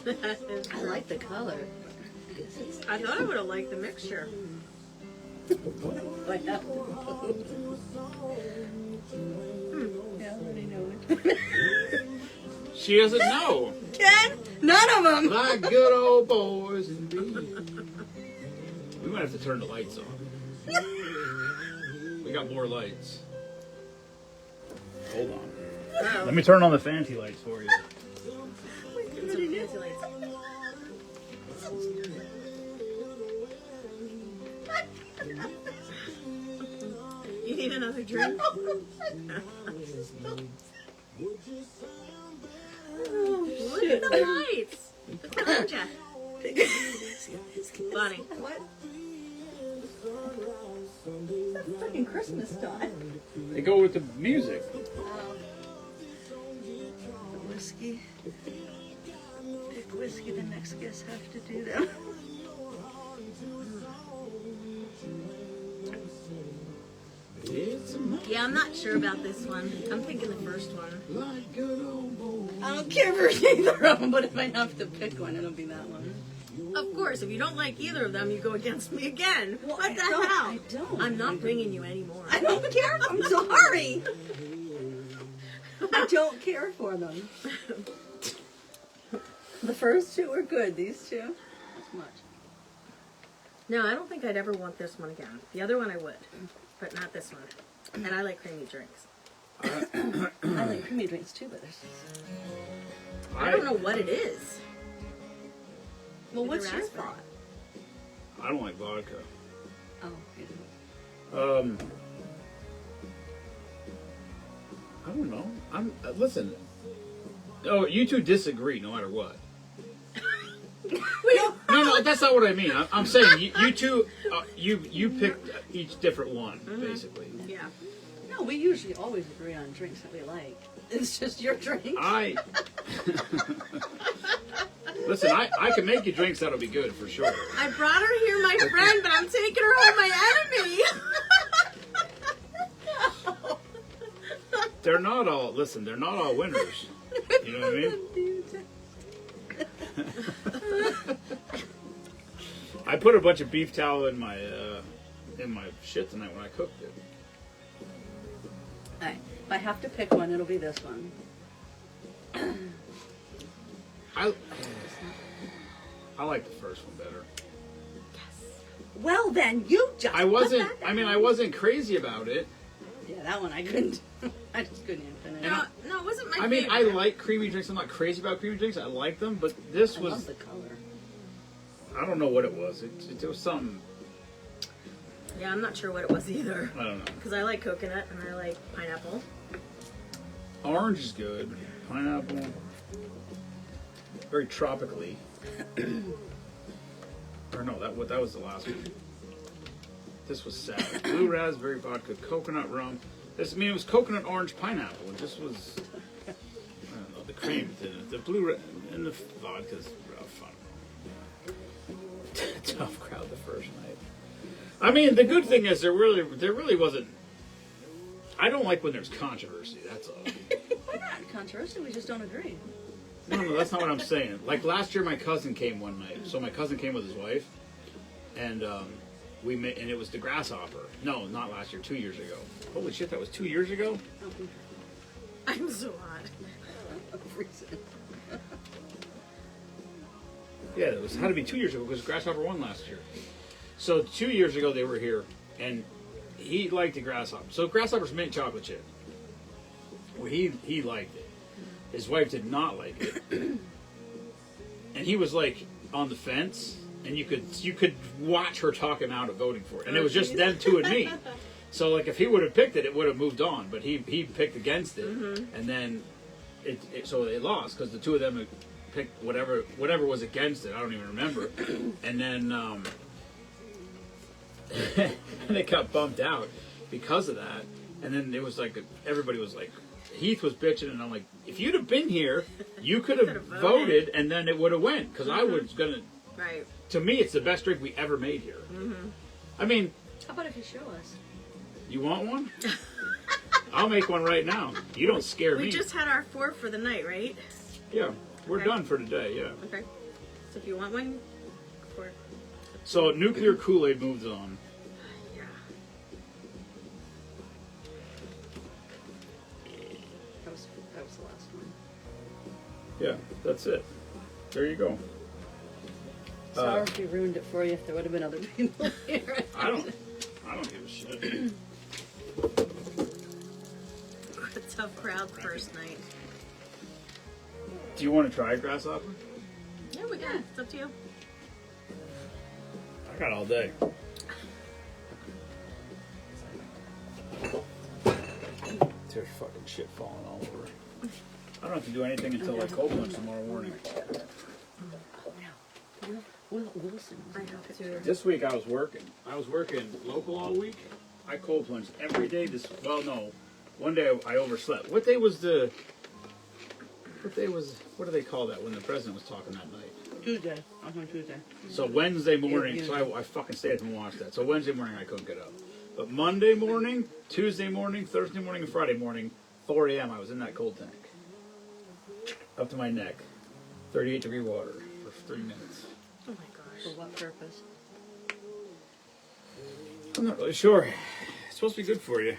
I like the color. Guess it's. I thought I would have liked the mixture. Do I have to vote? Yeah, I already know it. She doesn't know. Ken? None of them! Like good old boys and beer. We might have to turn the lights on. We got more lights. Hold on. Oh. Let me turn on the fancy lights for you. Get some fancy lights. You need another drink? Look at the lights. What's behind ya? Bonnie. What? That's fucking Christmas time. They go with the music. The whiskey. whiskey the next guests have to do them. It's a Yeah, I'm not sure about this one. I'm thinking the first one. like good old boy. I don't care for either of them, but if I have to pick one, it'll be that one. Of course, if you don't like either of them, you go against me again. Well, what I the don't- hell? I don't. I'm not bringing you anymore. I don't care. I'm sorry. I don't care for them. The first two were good. These two, not so much. No, I don't think I'd ever want this one again. The other one I would, but not this one. And I like creamy drinks. I like creamy drinks too, but there's. I don't know what it is. Well, Maybe what's your raspberry. thought? I don't like vodka. Oh, you don't. I don't know. Listen. Oh, you two disagree no matter what. No, that's not what I mean. I'm saying you two, you picked each different one, basically. Yeah. No, we usually always agree on drinks that we like. It's just your drink. Listen, I can make you drinks that'll be good for sure. I brought her here, my friend, but I'm taking her home, my enemy. They're not all winners. You know what I mean? I put a bunch of beef tallow in my shit tonight when I cooked it. Alright, if I have to pick one, it'll be this one. I like the first one better. Well, then you just. I wasn't crazy about it. Yeah, that one I couldn't. I just couldn't even finish. No, it wasn't my I mean, favorite. I like creamy drinks. I'm not crazy about creamy drinks. I like them, but this I love was, the color. I don't know what it was. It was something, Yeah, I'm not sure what it was either. I don't know. Because I like coconut and I like pineapple. Orange is good. Pineapple. Very tropically. Or no, that was the last one. This was sad. Blue raspberry vodka, coconut rum. It was coconut, orange, pineapple. It just was, I don't know, the cream, the blue and the vodka's fun. Tough crowd the first night. I mean, the good thing is there really wasn't. I don't like when there's controversy. That's all. Why not? Controversy, we just don't agree. No, that's not what I'm saying. Like last year, my cousin came one night. So my cousin came with his wife, and we made, and it was the grasshopper. No, not last year. 2 years ago. Holy shit, that was 2 years ago. I'm so hot. Yeah, it had to be 2 years ago because grasshopper won last year. So 2 years ago they were here, and he liked the grasshopper. So grasshopper's mint chocolate chip. Well, he liked it. His wife did not like it, and he was like on the fence, and you could watch her talk him out of voting for it, and it was just them two and me. So like if he would have picked it, it would have moved on, but he picked against it, and then so it lost because the two of them picked whatever was against it. I don't even remember, and then and it got bumped out because of that, and then it was like everybody was like. Heath was bitching, and I'm like, if you'd have been here, you could have voted, and then it would have went. Because I was going to... Right. To me, it's the best drink we ever made here. I mean... How about if you show us? You want one? I'll make one right now. You don't scare me. We just had our 4 for the night, right? Yeah, we're Okay. done for today, yeah. Okay. So if you want one, 4. So, Nuclear Kool-Aid moves on. Yeah. That was the last one. Yeah, that's it. There you go. Sorry if we ruined it for you. If there would have been other people here. I don't give a shit. A tough crowd first night. Do you want to try a grasshopper? Yeah, we can. It's up to you. I got all day. There's fucking shit falling all over. I don't have to do anything until like cold lunch tomorrow morning. Wilson. I have to. This week I was working. I was working local all week. I cold plunged every day. One day I overslept. What day was the What day was? What do they call that when the president was talking that night? Tuesday. I'm on Tuesday. So Wednesday morning. Yeah. So I fucking stayed up and watched that. So Wednesday morning I couldn't get up. But Monday morning, Tuesday morning, Thursday morning, and Friday morning, 4 a.m. I was in that cold tank, up to my neck, 38-degree water for 3 minutes. Oh my gosh. For what purpose? I'm not really sure. It's supposed to be good for you.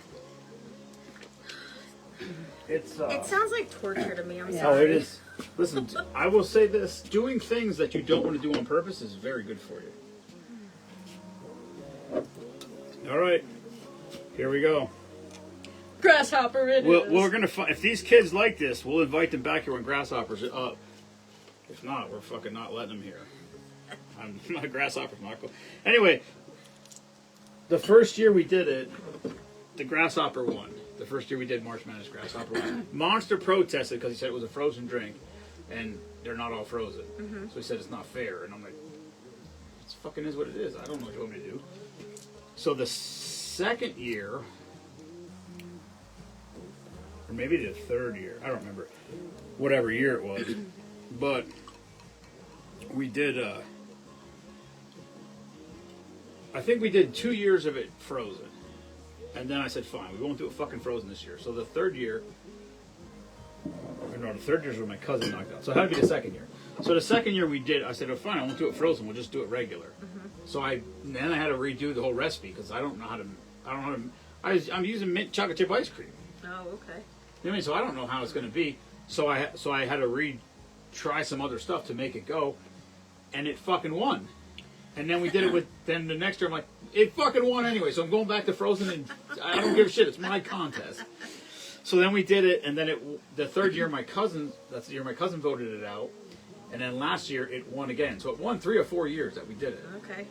It's. It sounds like torture to me. I'm Yeah. Oh, sorry. it is. Listen, I will say this: doing things that you don't want to do on purpose is very good for you. All right, here we go. Grasshopper it is. We're gonna find if these kids like this, we'll invite them back here when Grasshoppers are up. If not, we're fucking not letting them here. I'm not Grasshoppers, Michael. Anyway, the first year we did it, the Grasshopper won. The first year we did March Madness, Grasshopper won. Monster protested because he said it was a frozen drink, and they're not all frozen. So he said it's not fair, and I'm like, it fucking is what it is. I don't know what you want me to do. So the second year, or maybe the third year, I don't remember, whatever year it was, but we did, I think we did 2 years of it frozen. And then I said, fine, we won't do it fucking frozen this year. So the third year, no, the third year is when my cousin knocked out. So it had to be the second year. So the second year we did, I said, oh, fine, I won't do it frozen, we'll just do it regular. So then I had to redo the whole recipe because I don't know how to, I'm using mint chocolate chip ice cream. Oh, okay. You know what I mean? So I don't know how it's going to be. So I had to try some other stuff to make it go, and it fucking won. And then we did it with. Then the next year, I'm like, it fucking won anyway. So I'm going back to frozen, and I don't give a shit. It's my contest. So then we did it, and then the third year, that's the year my cousin voted it out, and then last year it won again. So it won 3 or 4 years that we did it. Okay.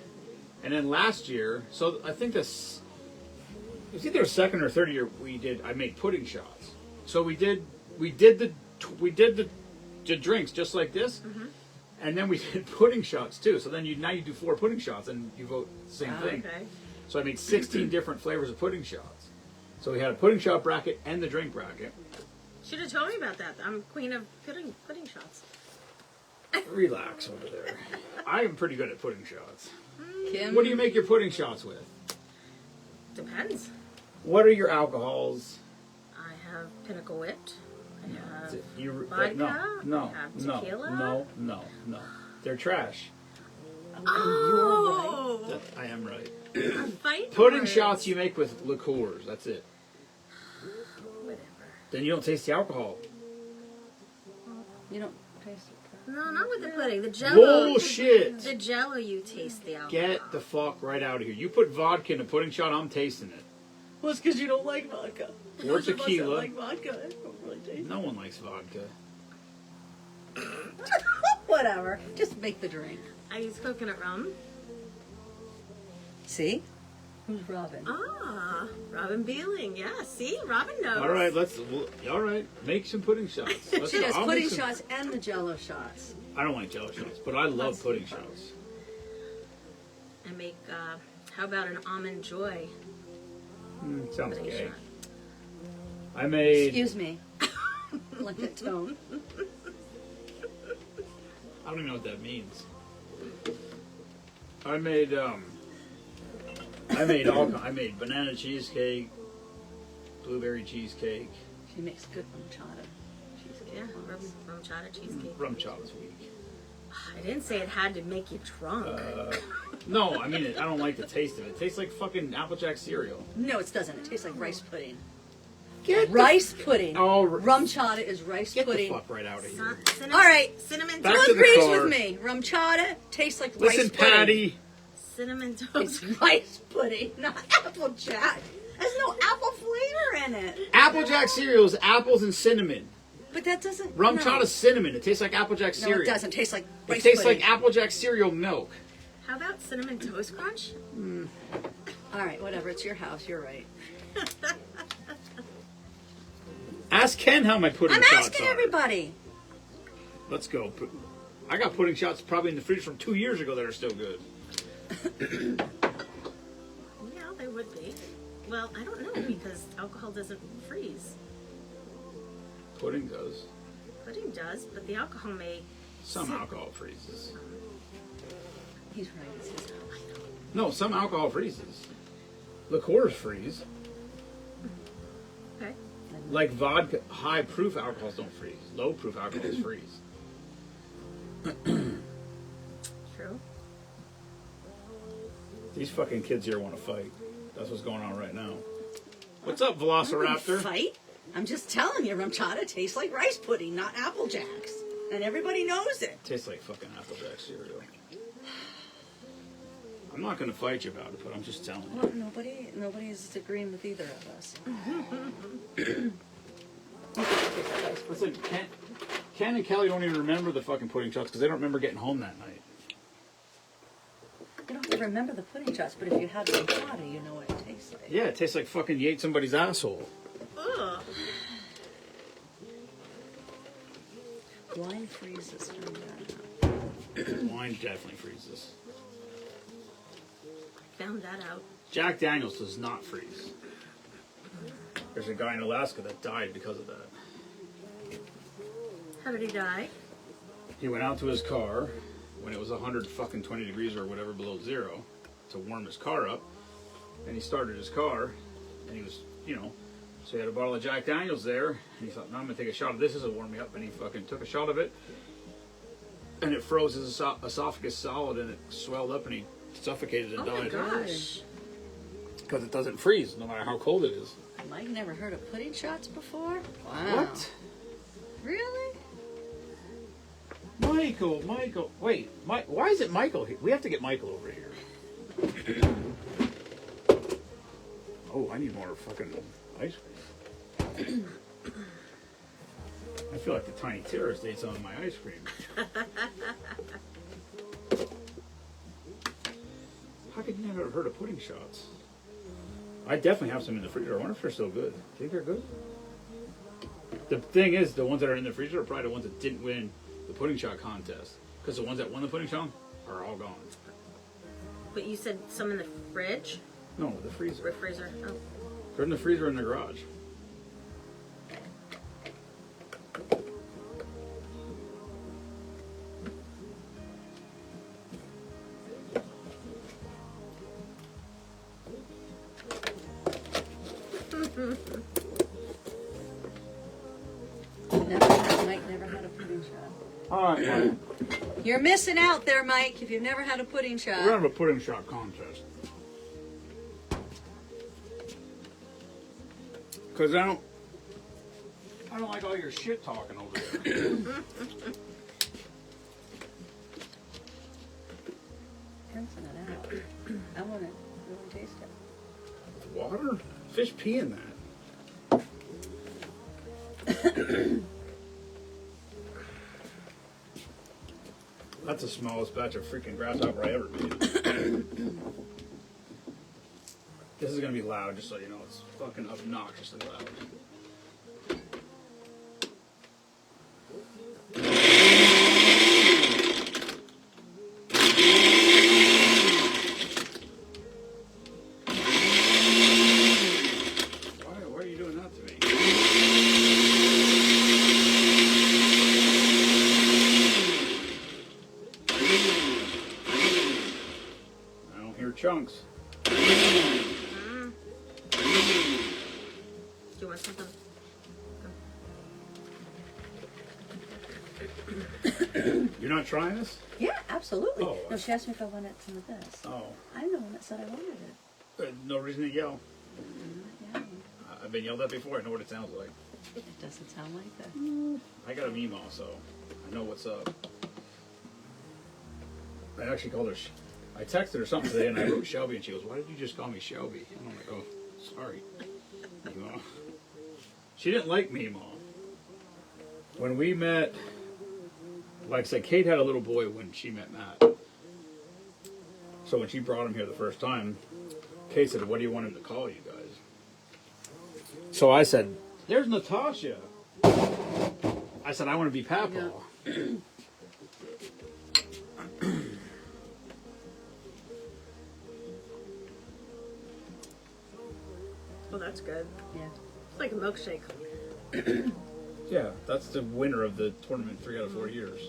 And then last year, so I think this, it was either a second or third year I made pudding shots. So we did the drinks just like this, and then we did pudding shots too. So then now you do 4 pudding shots and you vote the same thing. Okay. So I made 16 different flavors of pudding shots. So we had a pudding shot bracket and the drink bracket. Should have told me about that. I'm queen of pudding shots. Relax over there. I am pretty good at pudding shots. Kim, What do you make your pudding shots with? Depends. What are your alcohols? I have Pinnacle Wit. I have Vodka? No, I have no, tequila. no. They're trash. Oh, I am right. I'm fighting Pudding words. shots you make with liqueurs. That's it. Whatever. Then you don't taste the alcohol. you don't taste it. No, not with the pudding. The Jello. Bullshit. The Jello, you taste the alcohol. Get the fuck right out of here. You put vodka in a pudding shot, I'm tasting it. Well, it's because you don't like vodka. Or Most of us that tequila. like vodka. I don't really taste No one likes vodka. it. Whatever. Just make the drink. I use coconut rum. See? Who's Robin? Ah, Robin Beeling. Yeah, see? Robin knows. All right, all right. Make some pudding shots. Let's She go. does I'll pudding make some- shots and the Jello shots. I don't like jello shots, but I love pudding shots. I make, how about an almond joy Sounds pudding gay. shot? I made. Excuse me. Like that tone. I don't even know what that means. I made I made banana cheesecake, blueberry cheesecake, She makes good horchata. Yeah, rum chata cheesecake. rum chops week. I didn't say it had to make you drunk. No, I mean I don't like the taste of it. It tastes like fucking Applejack cereal. No, it doesn't. It tastes like rice pudding. Get Rice pudding. Oh, Rum chata is rice Get pudding. the fuck right out of here. Cinnamon, All right. Cinnamon Back toast. to Who the agrees car. with me? Rum chata tastes like Listen, rice pudding. Patty. Cinnamon It's toast. rice pudding, not Applejack. There's no apple flavor in it. Applejack cereal is apples and cinnamon. But that doesn't. Rum no. chata cinnamon. It tastes like Applejack No, cereal. it doesn't. It tastes like It rice tastes pudding. like Applejack cereal milk. How about cinnamon toast crunch? All right, whatever. It's your house. You're right. Ask Ken how my pudding I'm shots asking are. everybody. Let's go. I got pudding shots probably in the fridge from 2 years ago that are still good. Yeah, they would be. Well, I don't know because alcohol doesn't freeze. Pudding does. Pudding does, but the alcohol may. Some alcohol freezes. He's right. It's his house. No, some alcohol freezes. Liqueurs freeze. Okay. Like vodka, high proof alcohols don't freeze. Low proof alcohols freeze. True. These fucking kids here want to fight. That's what's going on right now. What's up, Velociraptor? Fight? I'm just telling you, rum chata tastes like rice pudding, not Apple Jacks. And everybody knows it. Tastes like fucking Applejack cereal. I'm not going to fight you about it, but I'm just telling you. Well, nobody is agreeing with either of us. Listen, Ken and Kelly don't even remember the fucking pudding shots because they don't remember getting home that night. You don't have to remember the pudding shots, but if you had rum chata, you know what it tastes like. Yeah, it tastes like fucking you ate somebody's asshole. Ugh. Wine freezes. Find that out. Wine definitely freezes. Found that out. Jack Daniels does not freeze. There's a guy in Alaska that died because of that. How did he die? He went out to his car when it was 120 degrees or whatever below zero to warm his car up, and he started his car, and he was, so he had a bottle of Jack Daniels there, and he thought, no, I'm gonna take a shot of this, this will warm me up, and he fucking took a shot of it, and it froze his esophagus solid, and it swelled up, and he suffocated and Oh my died. gosh. Because it doesn't freeze, no matter how cold it is. Mike never heard of pudding shots before? Wow. What? Really? Michael, wait, why is it Michael here? We have to get Michael over here. Oh, I need more fucking ice cream. I feel like the tiny terrorist ate some of my ice cream. How could you never have heard of pudding shots? I definitely have some in the freezer. I wonder if they're still good. Think they're good? The thing is, the ones that are in the freezer are probably the ones that didn't win the pudding shot contest. Because the ones that won the pudding shot are all gone. But you said some in the fridge? No, the freezer. Freezer. Oh. They're in the freezer in the garage. Mike never had a pudding shot. All right, Mike. You're missing out there, Mike, if you've never had a pudding shot. We're gonna have a pudding shot contest. Cause I don't like all your shit talking over there. Rinsing it out. I want to really taste it. Water? Fish pee in that. That's the smallest batch of freaking grasshopper I ever made. This is gonna be loud, just so you know. It's fucking obnoxiously loud. Why are you doing that to me? I don't hear chunks. Do you want something? You're not trying this? Yeah, absolutely. Oh. No, she asked me if I wanted some of this. Oh. I'm the one that said I wanted it. No reason to yell. Yeah, I've been yelled at before. I know what it sounds like. it doesn't sound like that. I got a Mimo, so I know what's up. I actually called her. I texted her something today, and I wrote Shelby, and she goes, "Why did you just call me Shelby?" And I'm like, "Oh, sorry." Mimo. She didn't like Mimo. When we met, like I said, Kate had a little boy when she met Matt. So when she brought him here the first time, Kate said, "What do you want him to call you guys?" So I said, "There's Natasha." I said, "I want to be Papa." Well, that's good. Yeah. It's like a milkshake. Yeah, that's the winner of the tournament 3 out of 4 years.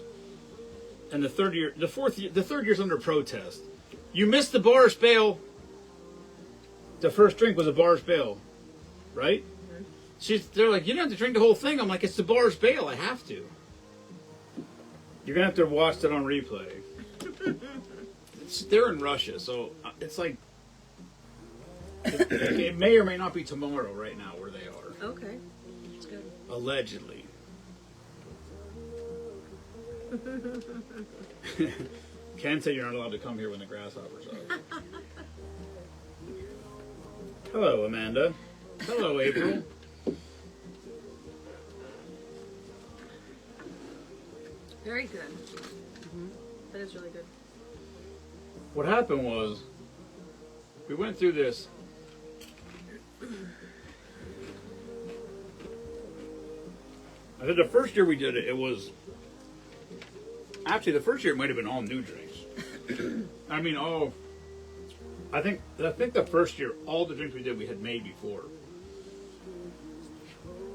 And the third year's under protest. You missed the Boris Bale. The first drink was a Boris Bale, right? They're like, you don't have to drink the whole thing. I'm like, it's the Boris Bale. I have to. You're gonna have to watch it on replay. They're in Russia, so it's like it may or may not be tomorrow right now where they are. Okay. That's good. Allegedly. Ken said you're not allowed to come here when the grasshoppers are. Hello, Amanda. Hello, April. Very good. That is really good. What happened was, we went through this. I think the first year we did it, it was... Actually, the first year it might have been all new drinks. I mean, I think the first year, all the drinks we did, we had made before.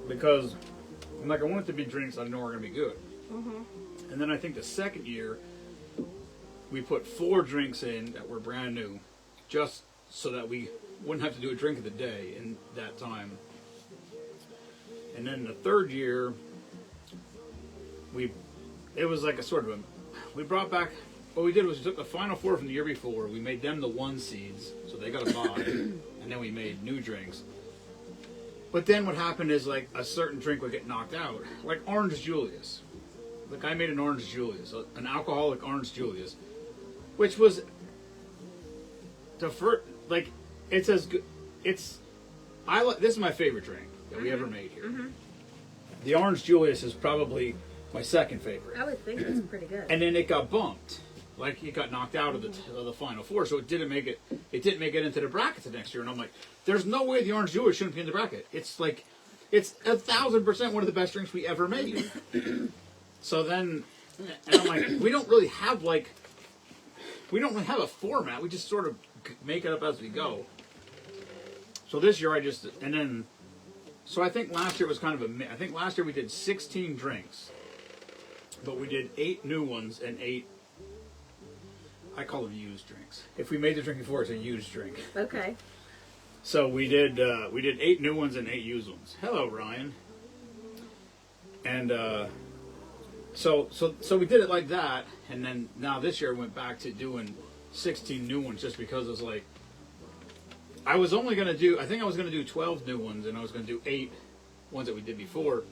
Because, I'm like, I want it to be drinks I know are going to be good. And then I think the second year, we put 4 drinks in that were brand new, just so that we wouldn't have to do a drink of the day in that time. And then the third year, it was like a sort of we brought back, what we did was we took the final 4 from the year before, we made them the 1 seeds, so they got a buy, and then we made new drinks. But then what happened is, like, a certain drink would get knocked out, like Orange Julius. Like, I made an Orange Julius, an alcoholic Orange Julius, which was the first, like, it's as good, this is my favorite drink that we ever made here. The Orange Julius is probably my second favorite. I would think it's pretty good. And then it got bumped. Like, it got knocked out of the final 4, so it didn't make it into the bracket the next year. And I'm like, there's no way the Orange Julius shouldn't be in the bracket. It's like, it's 1,000% one of the best drinks we ever made. So then, and I'm like, we don't really have a format. We just sort of make it up as we go. So this year so I think last year was kind of I think last year we did 16 drinks. But we did 8 new ones and 8, I call them used drinks. If we made the drink before, it's a used drink. Okay. So we did 8 new ones and 8 used ones. Hello, Ryan. And so we did it like that, and then now this year I went back to doing 16 new ones just because it was like, I was only going to do, I think I was going to do 12 new ones, and I was going to do 8 ones that we did before.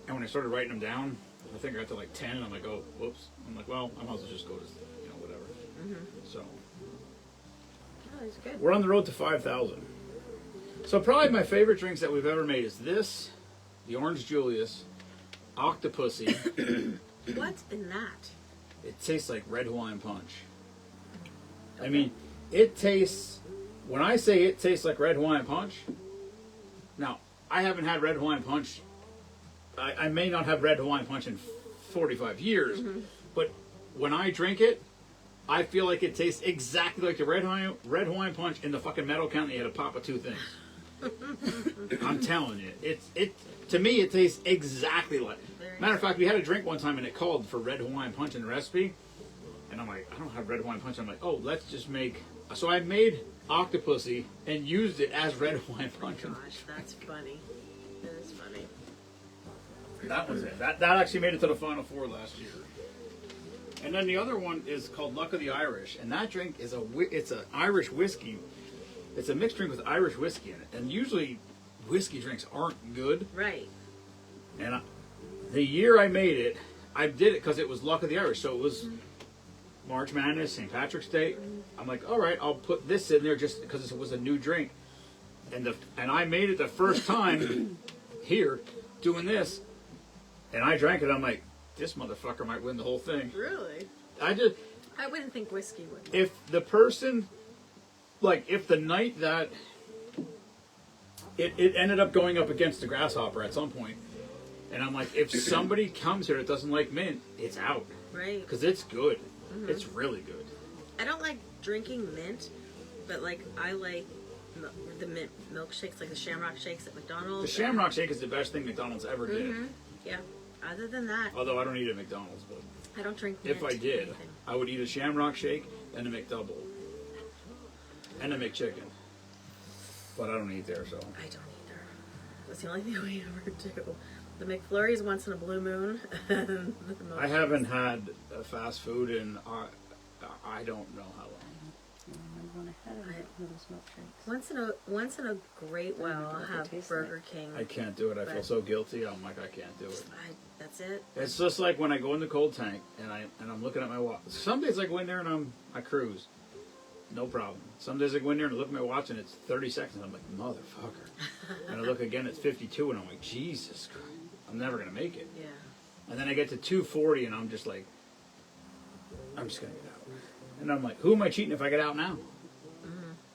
And when I started writing them down, I think I got to like 10, and I'm like, oh, whoops. I'm like, well, I might as well just go to, whatever. So, Oh, that's good. we're on the road to 5,000. So probably my favorite drinks that we've ever made is this, the Orange Julius, Octopussy. What's in that? It tastes like red Hawaiian punch. I mean, it tastes, when I say it tastes like red Hawaiian punch, now, I haven't had red Hawaiian punch, I may not have red Hawaiian punch in 45 years, but when I drink it, I feel like it tastes exactly like the red Hawaiian punch in the fucking metal can that you had to pop 2 things. I'm telling you, to me it tastes exactly like. Matter of fact, we had a drink one time and it called for red Hawaiian punch in the recipe, and I'm like, I don't have red Hawaiian punch. I'm like, oh, let's just make. So I made Octopussy and used it as red Hawaiian punch. Gosh, that's funny. That is funny. That was it. That actually made it to the final 4 last year. And then the other one is called Luck of the Irish, and that drink is it's an Irish whiskey. It's a mixed drink with Irish whiskey in it, and usually whiskey drinks aren't good. Right. And the year I made it, I did it because it was Luck of the Irish, so it was March Madness, St. Patrick's Day. I'm like, all right, I'll put this in there just because it was a new drink, and I made it the first time here doing this, and I drank it. I'm like, this motherfucker might win the whole thing. Really? I wouldn't think whiskey would. if the person, like, if the night that it ended up going up against the Grasshopper at some point, and I'm like, if somebody comes here that doesn't like mint, it's out. Right. Because it's good. It's really good. I don't like drinking mint, but like I like the mint milkshakes, like the Shamrock shakes at McDonald's. The Shamrock Shake is the best thing McDonald's ever did. Yeah. Other than that, Although I don't eat at McDonald's, but I don't drink. if I mint did, anything. I would eat a Shamrock Shake and a McDouble. And a McChicken. But I don't eat there, so. I don't either. That's the only thing we ever do. The McFlurries once in a blue moon. And the I haven't had fast food in, I don't know how long. I'm going ahead of it with those milkshakes. Once in a great while, know I'll what they have taste Burger King. I can't do it. I feel But- so guilty. I'm like, I can't do it. That's it. It's just like when I go in the cold tank and I'm looking at my watch. Some days I go in there and I cruise, no problem. Some days I go in there and look at my watch and it's 30 seconds. I'm like, motherfucker. And I look again, it's 52, and I'm like, Jesus Christ, I'm never gonna make it. Yeah. And then I get to 2:40 and I'm just like, I'm just gonna get out. And I'm like, who am I cheating if I get out now?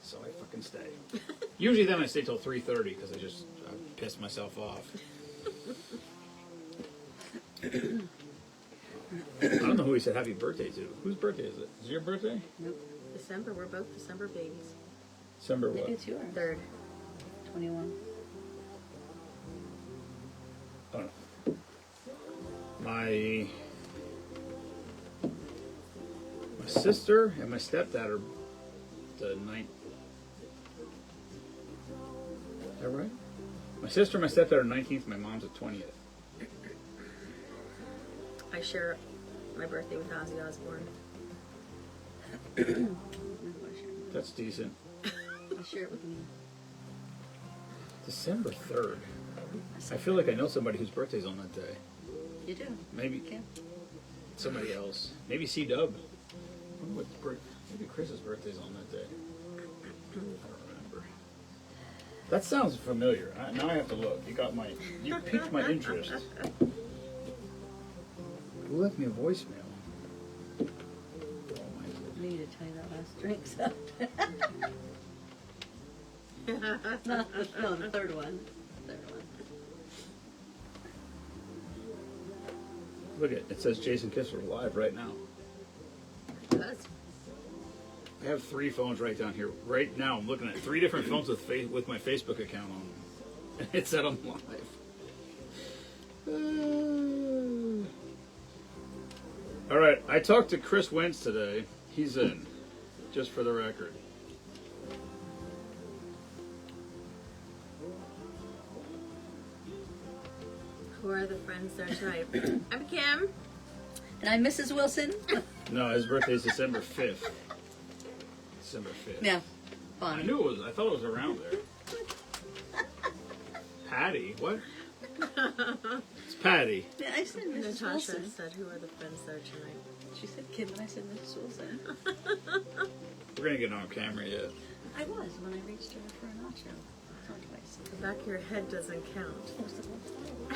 So I fucking stay. Usually then I stay till 3:30 because I piss myself off. I don't know who he said happy birthday to. Whose birthday is it? Is it your birthday? Nope. December. We're both December babies. December Maybe what? it's yours. 3rd. 21. Oh, no. My sister and my stepdad are the 9th. Is that right? My sister and my stepdad are 19th. My mom's the 20th. I share my birthday with Ozzy Osbourne. That's decent. I'll share it with me. December 3rd. I feel like I know somebody whose birthday's on that day. You do? Maybe Okay. somebody else. Maybe C-Dub. Maybe Chris's birthday's on that day. I don't remember. That sounds familiar. Now I have to look. You piqued my interest. Who left me a voicemail? Oh my goodness. I need to tell you that last drink so. No, the third one. Third one. Look it says Jason Kissler live right now. Does. I have 3 phones right down here. Right now I'm looking at 3 different phones with my Facebook account on them. It said I'm live. All right, I talked to Chris Wentz today. He's in, just for the record. Who are the friends there tonight? I'm Kim. And I'm Mrs. Wilson. No, his birthday's December 5th. December 5th. Yeah. I Bonnie. knew it was. I thought it was around there. Patty, what? It's Patty. Yeah, I said Mrs. Natasha Wilson. said, who are the friends there tonight? She said Kim, and I said Mrs. Wilson. We're gonna get on camera yet. I was when I reached her for a nacho. It's on twice. The back of your head doesn't count.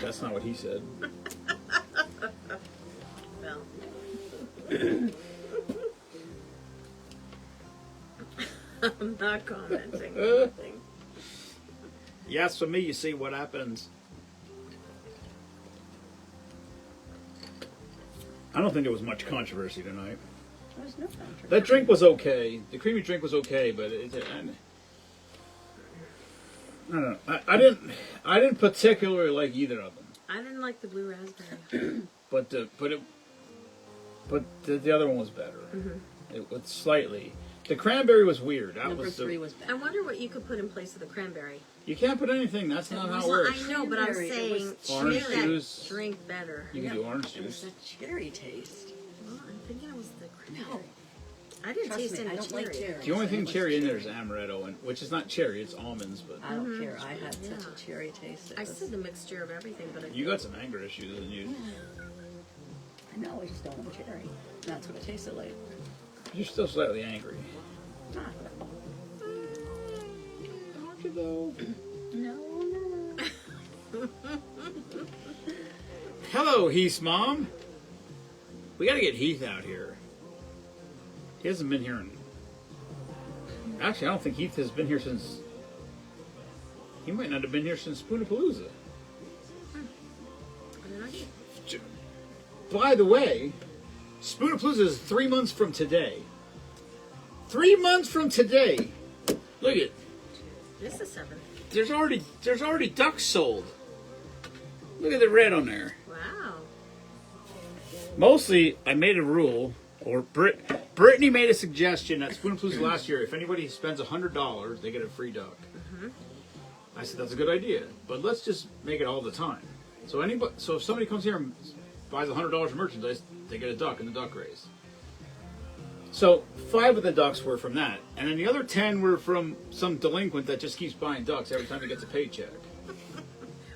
That's not what he said. Well. I'm not commenting. Nothing. Yes, for me, you see what happens. I don't think there was much controversy tonight. There was no controversy. That drink was okay. The creamy drink was okay, but I don't know. I didn't particularly like either of them. I didn't like the blue raspberry. But the other one was better. It was slightly. The cranberry was weird. That Number was 3 was bad. I wonder what you could put in place of the cranberry. You can't put anything. That's not how it Well, works. I know, but I'm Cranberry, it saying was Orange make that juice. drink better. You can do orange It was juice. a cherry taste. Well, I'm thinking it was the No. cranberry. I didn't Trust taste me, any I don't cherry. like cherry. The only so thing it was cherry in there is amaretto, which is not cherry. It's almonds. But I don't care. I had Yeah. such a cherry taste. It I was- said the mixture of everything, but I you got some anger issues, didn't you? I know, I just don't want cherry. And that's what it tasted like. You're still slightly angry. Ah, Aren't you though? no. Hello, Heath's mom. We gotta get Heath out here. He hasn't been here in... Actually, I don't think Heath has been here since... He might not have been here since Spoonapalooza. I don't know. By the way, Spoonapalooza is 3 months from today. 3 months from today. Look at This is 7th. There's already ducks sold. Look at the red on there. Wow. Mostly, I made a rule, or Brittany made a suggestion at Spoonapalooza last year. If anybody spends $100, they get a free duck. I said that's a good idea, but let's just make it all the time. So if somebody comes here and buys $100 of merchandise, they get a duck in the duck race. So 5 of the ducks were from that, and then the other 10 were from some delinquent that just keeps buying ducks every time he gets a paycheck.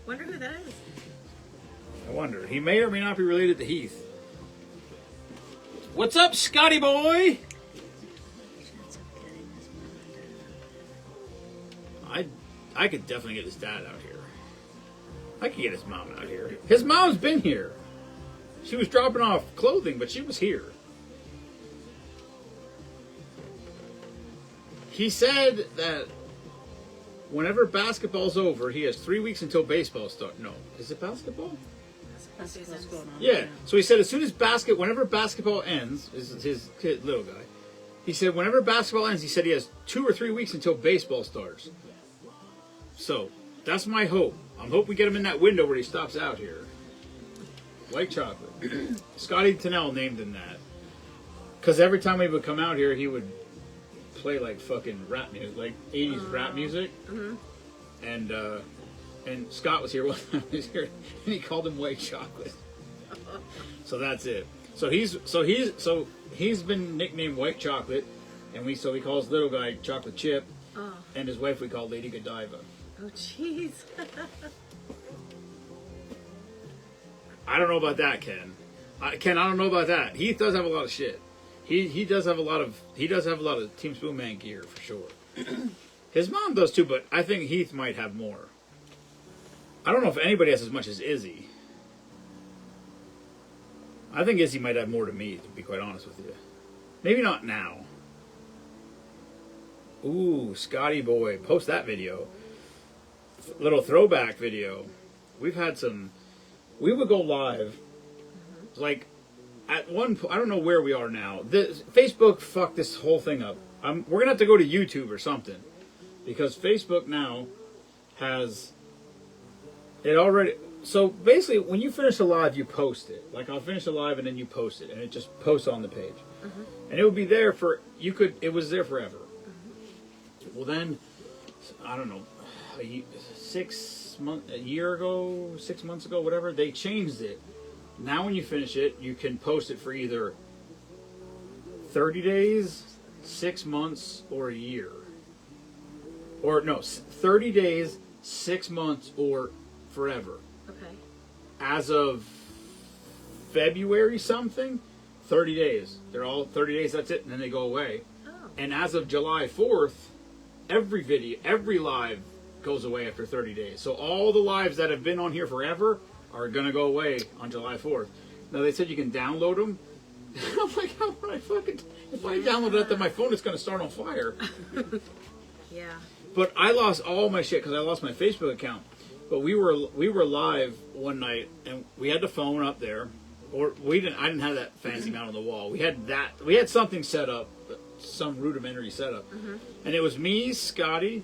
Wonder who that is. I wonder. He may or may not be related to Heath. What's up, Scotty boy? I could definitely get his dad out here. I could get his mom out here. His mom's been here. She was dropping off clothing, but she was here. He said that whenever basketball's over, he has 3 weeks until baseball starts. No, is it basketball? That's what's going on. Yeah. So he said as soon as whenever basketball ends, is his kid, little guy. He said whenever basketball ends, he said he has 2 or 3 weeks until baseball starts. So that's my hope. I'm hoping we get him in that window where he stops out here. White chocolate. Scotty Tennell named him that. Because every time he would come out here, he would play like fucking rap music, like 80s rap music. And Scott was here one time, and he called him White Chocolate. So that's it. So he's been nicknamed White Chocolate, and we call his little guy Chocolate Chip, and his wife we call Lady Godiva. Oh, jeez. I don't know about that, Ken. Ken, I don't know about that. Heath does have a lot of shit. He does have a lot of Team Spoon Man gear for sure. His mom does too, but I think Heath might have more. I don't know if anybody has as much as Izzy. I think Izzy might have more to me, to be quite honest with you. Maybe not now. Ooh, Scotty boy, post that video. Little throwback video. We've had some. We would go live, like at one point. I don't know where we are now. Facebook fucked this whole thing up. We're gonna have to go to YouTube or something, because Facebook now has it already. So basically, when you finish a live, you post it. Like I'll finish a live and then you post it, and it just posts on the page, and it would be there for you could. It was there forever. Well, then I don't know, a year ago, 6 months ago, whatever, they changed it. Now when you finish it, you can post it for either 30 days, 6 months, or a year. Or no, 30 days, 6 months, or forever. Okay. As of February something, 30 days. They're all 30 days, that's it, and then they go away. Oh. And as of July 4th, every live goes away after 30 days. So all the lives that have been on here forever are going to go away on July 4th. Now, they said you can download them. I'm like, how would I if I download that, then my phone is going to start on fire. Yeah. But I lost all my shit because I lost my Facebook account. But we were live one night, and we had the phone up there. Or I didn't have that fancy mount on the wall. We had something set up, some rudimentary setup. And it was me, Scotty,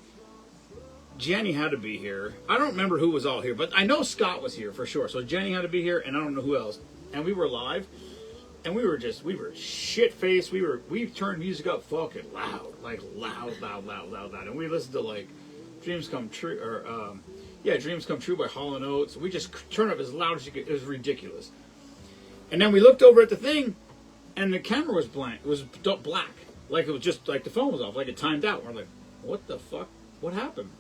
Jenny had to be here. I don't remember who was all here, but I know Scott was here for sure. So Jenny had to be here, and I don't know who else. And we were live, and we were shit-faced. We turned music up fucking loud, like loud. And we listened to like Dreams Come True, Dreams Come True by Hall & Oates. We just turned up as loud as you could. It was ridiculous. And then we looked over at the thing, and the camera was blank. It was black. Like it was just like the phone was off, like it timed out. We're like, what the fuck? What happened?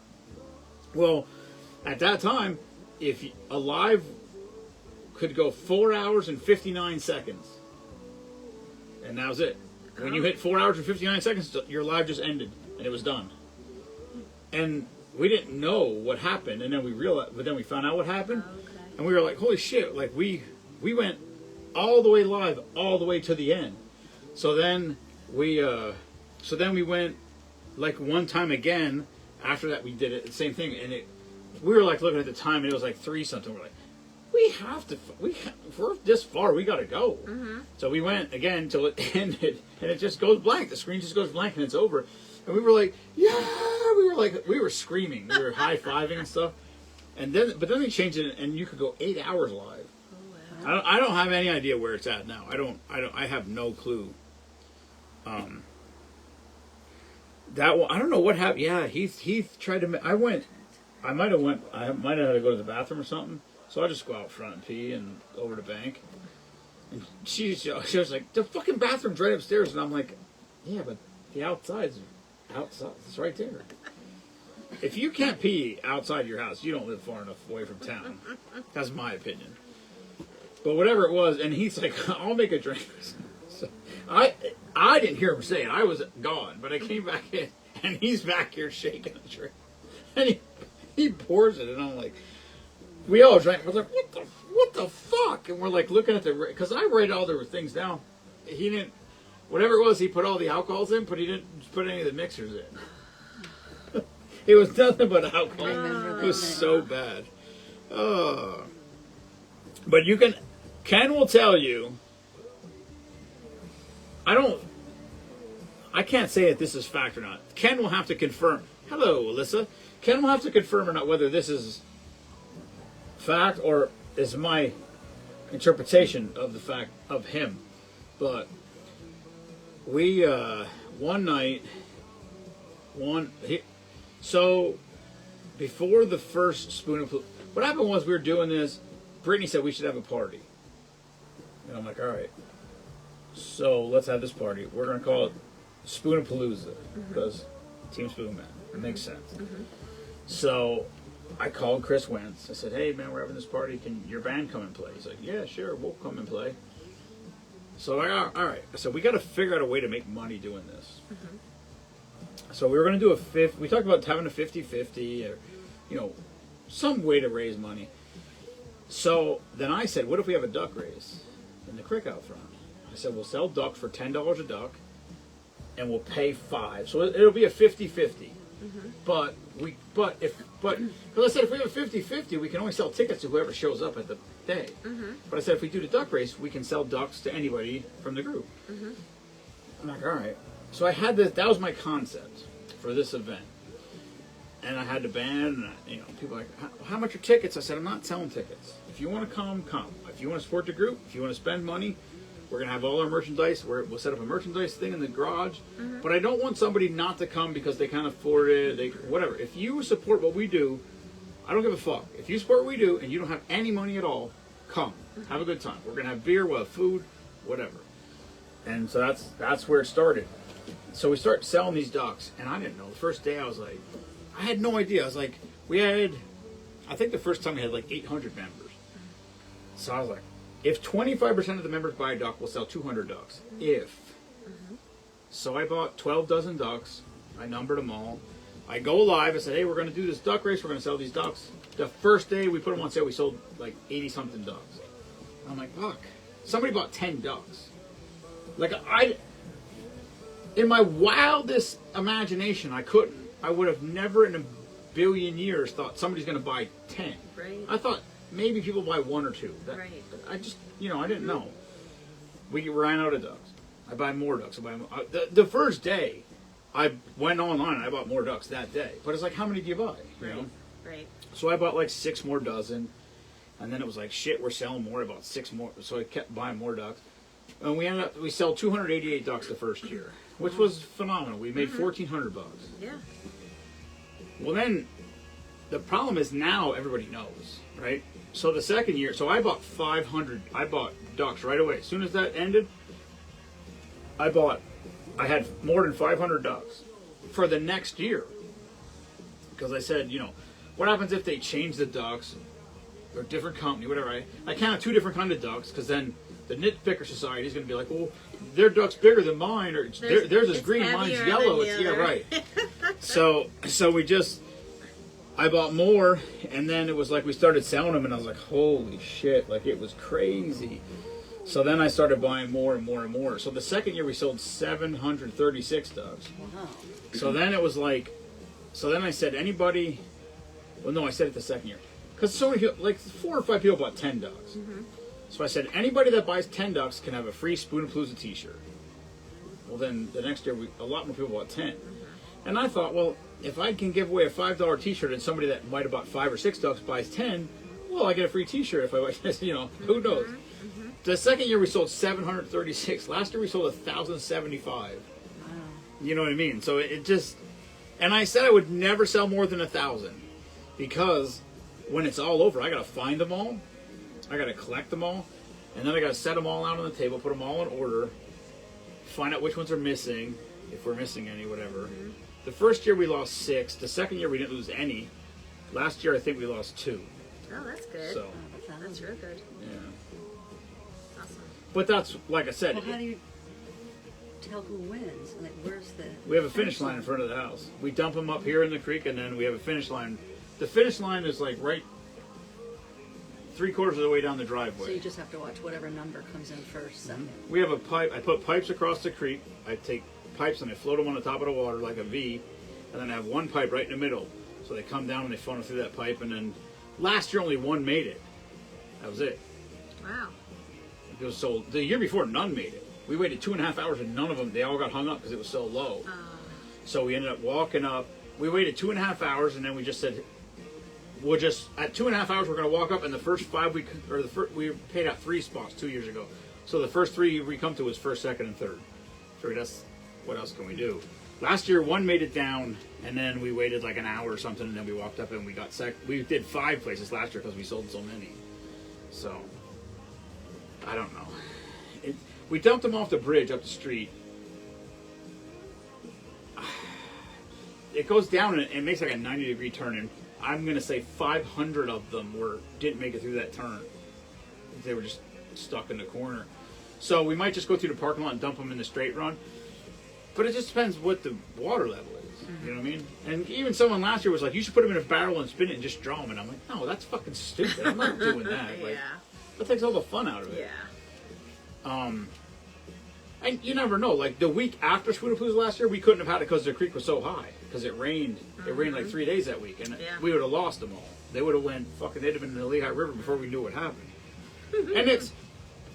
Well, at that time, if a live could go 4 hours and 59 seconds, and that was it. When you hit 4 hours and 59 seconds, your live just ended, and it was done. And we didn't know what happened, and then we realized, but then we found out what happened, and we were like, holy shit! Like we went all the way live, all the way to the end. So then we went like one time again. After that, we did it the same thing, and we were like looking at the time, and it was like 3 something. We're like, we have to. If we're this far, we got to go. So we went again till it ended, and it just goes blank. The screen just goes blank, and it's over. And we were like, yeah, we were screaming, we were high fiving and stuff. And then, but then they changed it, and you could go 8 hours live. Oh, wow. I don't have any idea where it's at now. I have no clue. That one, I don't know what happened. Yeah, Heath tried to. I might have had to go to the bathroom or something. So I just go out front and pee and over to bank. And she was like, the fucking bathroom's right upstairs, and I'm like, yeah, but the outside's outside. It's right there. If you can't pee outside your house, you don't live far enough away from town. That's my opinion. But whatever it was, and he's like, I'll make a drink. So I didn't hear him say it. I was gone, but I came back in, and he's back here shaking the drink. And he pours it, and I'm like, we all drank. We're like, what the fuck? And we're like looking at because I write all the things down. He didn't, whatever it was, he put all the alcohols in, but he didn't put any of the mixers in. It was nothing but alcohol. It was so bad. But Ken will tell you, I can't say if this is fact or not. Ken will have to confirm. Hello, Alyssa. Ken will have to confirm or not whether this is fact or is my interpretation of the fact of him. But we, one night, so before the first Spoon of Palooza, what happened was we were doing this. Brittany said we should have a party. And I'm like, all right. So let's have this party. We're going to call it Spoon of Palooza because Team Spoon Man. It makes sense. So I called Chris Wentz. I said, hey, man, we're having this party. Can your band come and play? He's like, yeah, sure. We'll come and play. So I all right. So we got to figure out a way to make money doing this. So we were going to do we talked about having a 50-50 or, some way to raise money. So then I said, what if we have a duck race in the creek out front? I said, we'll sell ducks for $10 a duck, and we'll pay $5. So it'll be a 50-50. But I said, if we have a 50-50, we can only sell tickets to whoever shows up at the day. But I said, if we do the duck race, we can sell ducks to anybody from the group. I'm like, all right. So I had this. That was my concept for this event. And I had the band, and people were like, how much are tickets? I said, I'm not selling tickets. If you want to come, come. If you want to support the group, if you want to spend money, we're going to have all our merchandise. We'll set up a merchandise thing in the garage. But I don't want somebody not to come because they can't afford it. Whatever. If you support what we do, I don't give a fuck. If you support what we do and you don't have any money at all, come. Have a good time. We're going to have beer, we'll have food, whatever. And so that's where it started. So we start selling these ducks, and I didn't know. The first day I was like, I had no idea. I was like, I think the first time we had like 800 members. So I was like, if 25% of the members buy a duck, we'll sell 200 ducks. So I bought 12 dozen ducks. I numbered them all. I go live. I said, hey, we're going to do this duck race. We're going to sell these ducks. The first day we put them on sale, we sold like 80-something ducks. I'm like, fuck. Somebody bought 10 ducks. Like, in my wildest imagination, I would have never in a billion years thought somebody's going to buy 10. Right. I thought maybe people buy 1 or 2. Right. I just, I didn't know. We ran out of ducks. I buy more ducks. The first day, I went online and I bought more ducks that day. But it's like, how many do you buy? You know? Right. So I bought like 6 more dozen. And then it was like, shit, we're selling more. I bought 6 more. So I kept buying more ducks. And we sell 288 ducks the first year, which was phenomenal. We made $1,400. Yeah. Well, then the problem is now everybody knows, right? So the second year, so I bought 500. I bought ducks right away. As soon as that ended, I had more than 500 ducks for the next year. Because I said, what happens if they change the ducks or a different company, whatever. I counted 2 different kinds of ducks because then the Nitpicker Society is going to be like, well, their duck's bigger than mine, or theirs is green, mine's yellow. Yeah, right. So I bought more, and then it was like we started selling them, and I was like, holy shit, like it was crazy. So then I started buying more and more and more. So the second year we sold 736 ducks. Wow. So then it was like, so then I said, I said it the second year. because so many people, like 4 or 5 people bought 10 ducks. So I said, anybody that buys 10 ducks can have a free Spoonapalooza t-shirt. Well, then the next year, a lot more people bought 10. And I thought, well, if I can give away a $5 t-shirt and somebody that might have bought 5 or 6 ducks buys 10, well, I get a free t-shirt if I buy, you know, who knows? The second year we sold 736. Last year we sold 1,075. You know what I mean? So it just, and I said I would never sell more than 1,000 because when it's all over, I got to find them all. I got to collect them all. And then I got to set them all out on the table, put them all in order, find out which ones are missing, if we're missing any, whatever. The first year we lost 6. The second year we didn't lose any. Last year I think we lost 2. Oh, that's good. So, That's real good. yeah. Awesome. But that's, like I said, Well, how do you tell who wins? Like, where's the... we have a finish line in front of the house. We dump them up here in the creek, and then we have a finish line. The finish line is like right 3/4 of the way down the driveway. So you just have to watch whatever number comes in first. Second. We have a pipe. I put pipes across the creek. I take pipes and I float them on the top of the water like a V, and then I have one pipe right in the middle. So they come down and they funnel through that pipe. And then last year only one made it. That was it. Wow. It was so the year before none made it. We waited 2.5 hours and none of them. They all got hung up because it was so low. So we ended up walking up. We waited 2.5 hours and then we just said, we'll just at 2.5 hours we're going to walk up. And the first 5 we paid out 3 spots 2 years ago. So the first 3 we come to was first, second, and third. So that's what else can we do? Last year one made it down, and then we waited like an hour or something, and then we walked up and we got We did 5 places last year because we sold so many. So I don't know. We dumped them off the bridge up the street. It goes down and it makes like a 90-degree turn, and I'm gonna say 500 of them didn't make it through that turn. They were just stuck in the corner. So we might just go through the parking lot and dump them in the straight run. But it just depends what the water level is. You know what I mean? And even someone last year was like, you should put them in a barrel and spin it and just draw them. And I'm like, no, that's fucking stupid. I'm not doing that. Like, that takes all the fun out of it. Yeah. And you never know. Like the week after Spoonapalooza last year, we couldn't have had it because the creek was so high. Because it rained. It rained like 3 days that week. And we would have lost them all. They would have they'd have been in the Lehigh River before we knew what happened. And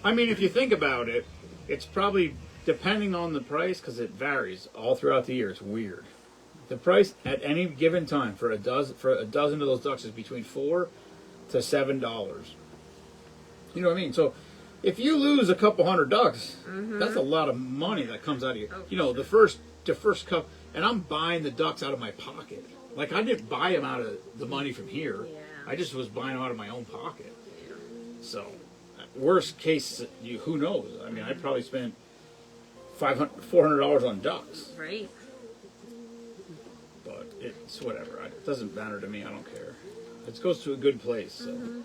I mean, if you think about it, it's probably, depending on the price, because it varies all throughout the year. It's weird. The price at any given time for a dozen of those ducks is between $4 to $7. You know what I mean? So if you lose a couple hundred ducks, that's a lot of money that comes out of you. You know, the first cup, and I'm buying the ducks out of my pocket. Like I didn't buy them out of the money from here. I just was buying them out of my own pocket. So, worst case, who knows? I mean, I probably spent $400 on ducks. Right. But it's whatever. It doesn't matter to me. I don't care. It goes to a good place. So.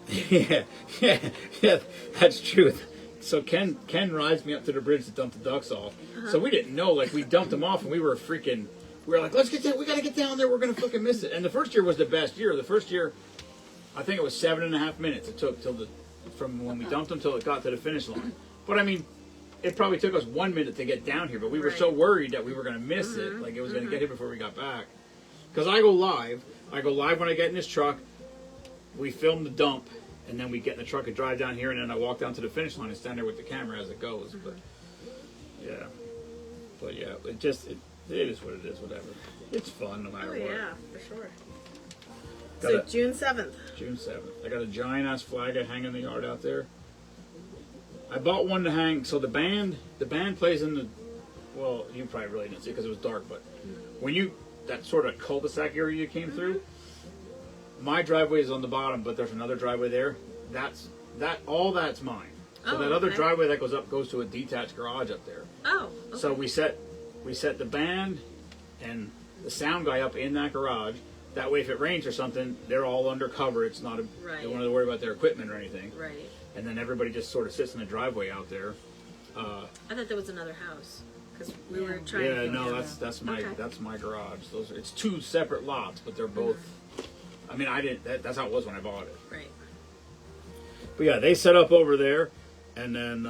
yeah, that's true. So Ken rides me up to the bridge to dump the ducks off. So we didn't know. Like we dumped them off, and we were like, let's get down. We got to get down there. We're gonna fucking miss it. And the first year was the best year. The first year, I think it was 7.5 minutes it took from when we dumped them till it got to the finish line. But I mean, it probably took us 1 minute to get down here. But we were so worried that we were gonna miss it, like it was gonna get here before we got back. Because I go live when I get in this truck. We film the dump, and then we get in the truck and drive down here, and then I walk down to the finish line and stand there with the camera as it goes. But yeah, it is what it is. Whatever. It's fun no matter what. Yeah, for sure. Got So June 7th. June 7th. I got a giant ass flag I hang in the yard out there. I bought one to hang. So the band plays in the. Well, you probably really didn't see it because it was dark. But when that sort of cul-de-sac area you came through. My driveway is on the bottom, but there's another driveway there. All that's mine. So that other driveway that goes up goes to a detached garage up there. Oh. Okay. So we set the band and the sound guy up in that garage. That way, if it rains or something, they're all under cover. It's not they don't have to worry about their equipment or anything. Right. And then everybody just sort of sits in the driveway out there. I thought there was another house because we were trying. Yeah, no, that's my garage. It's 2 separate lots, but they're both. I mean, that's how it was when I bought it. Right. But yeah, they set up over there, and then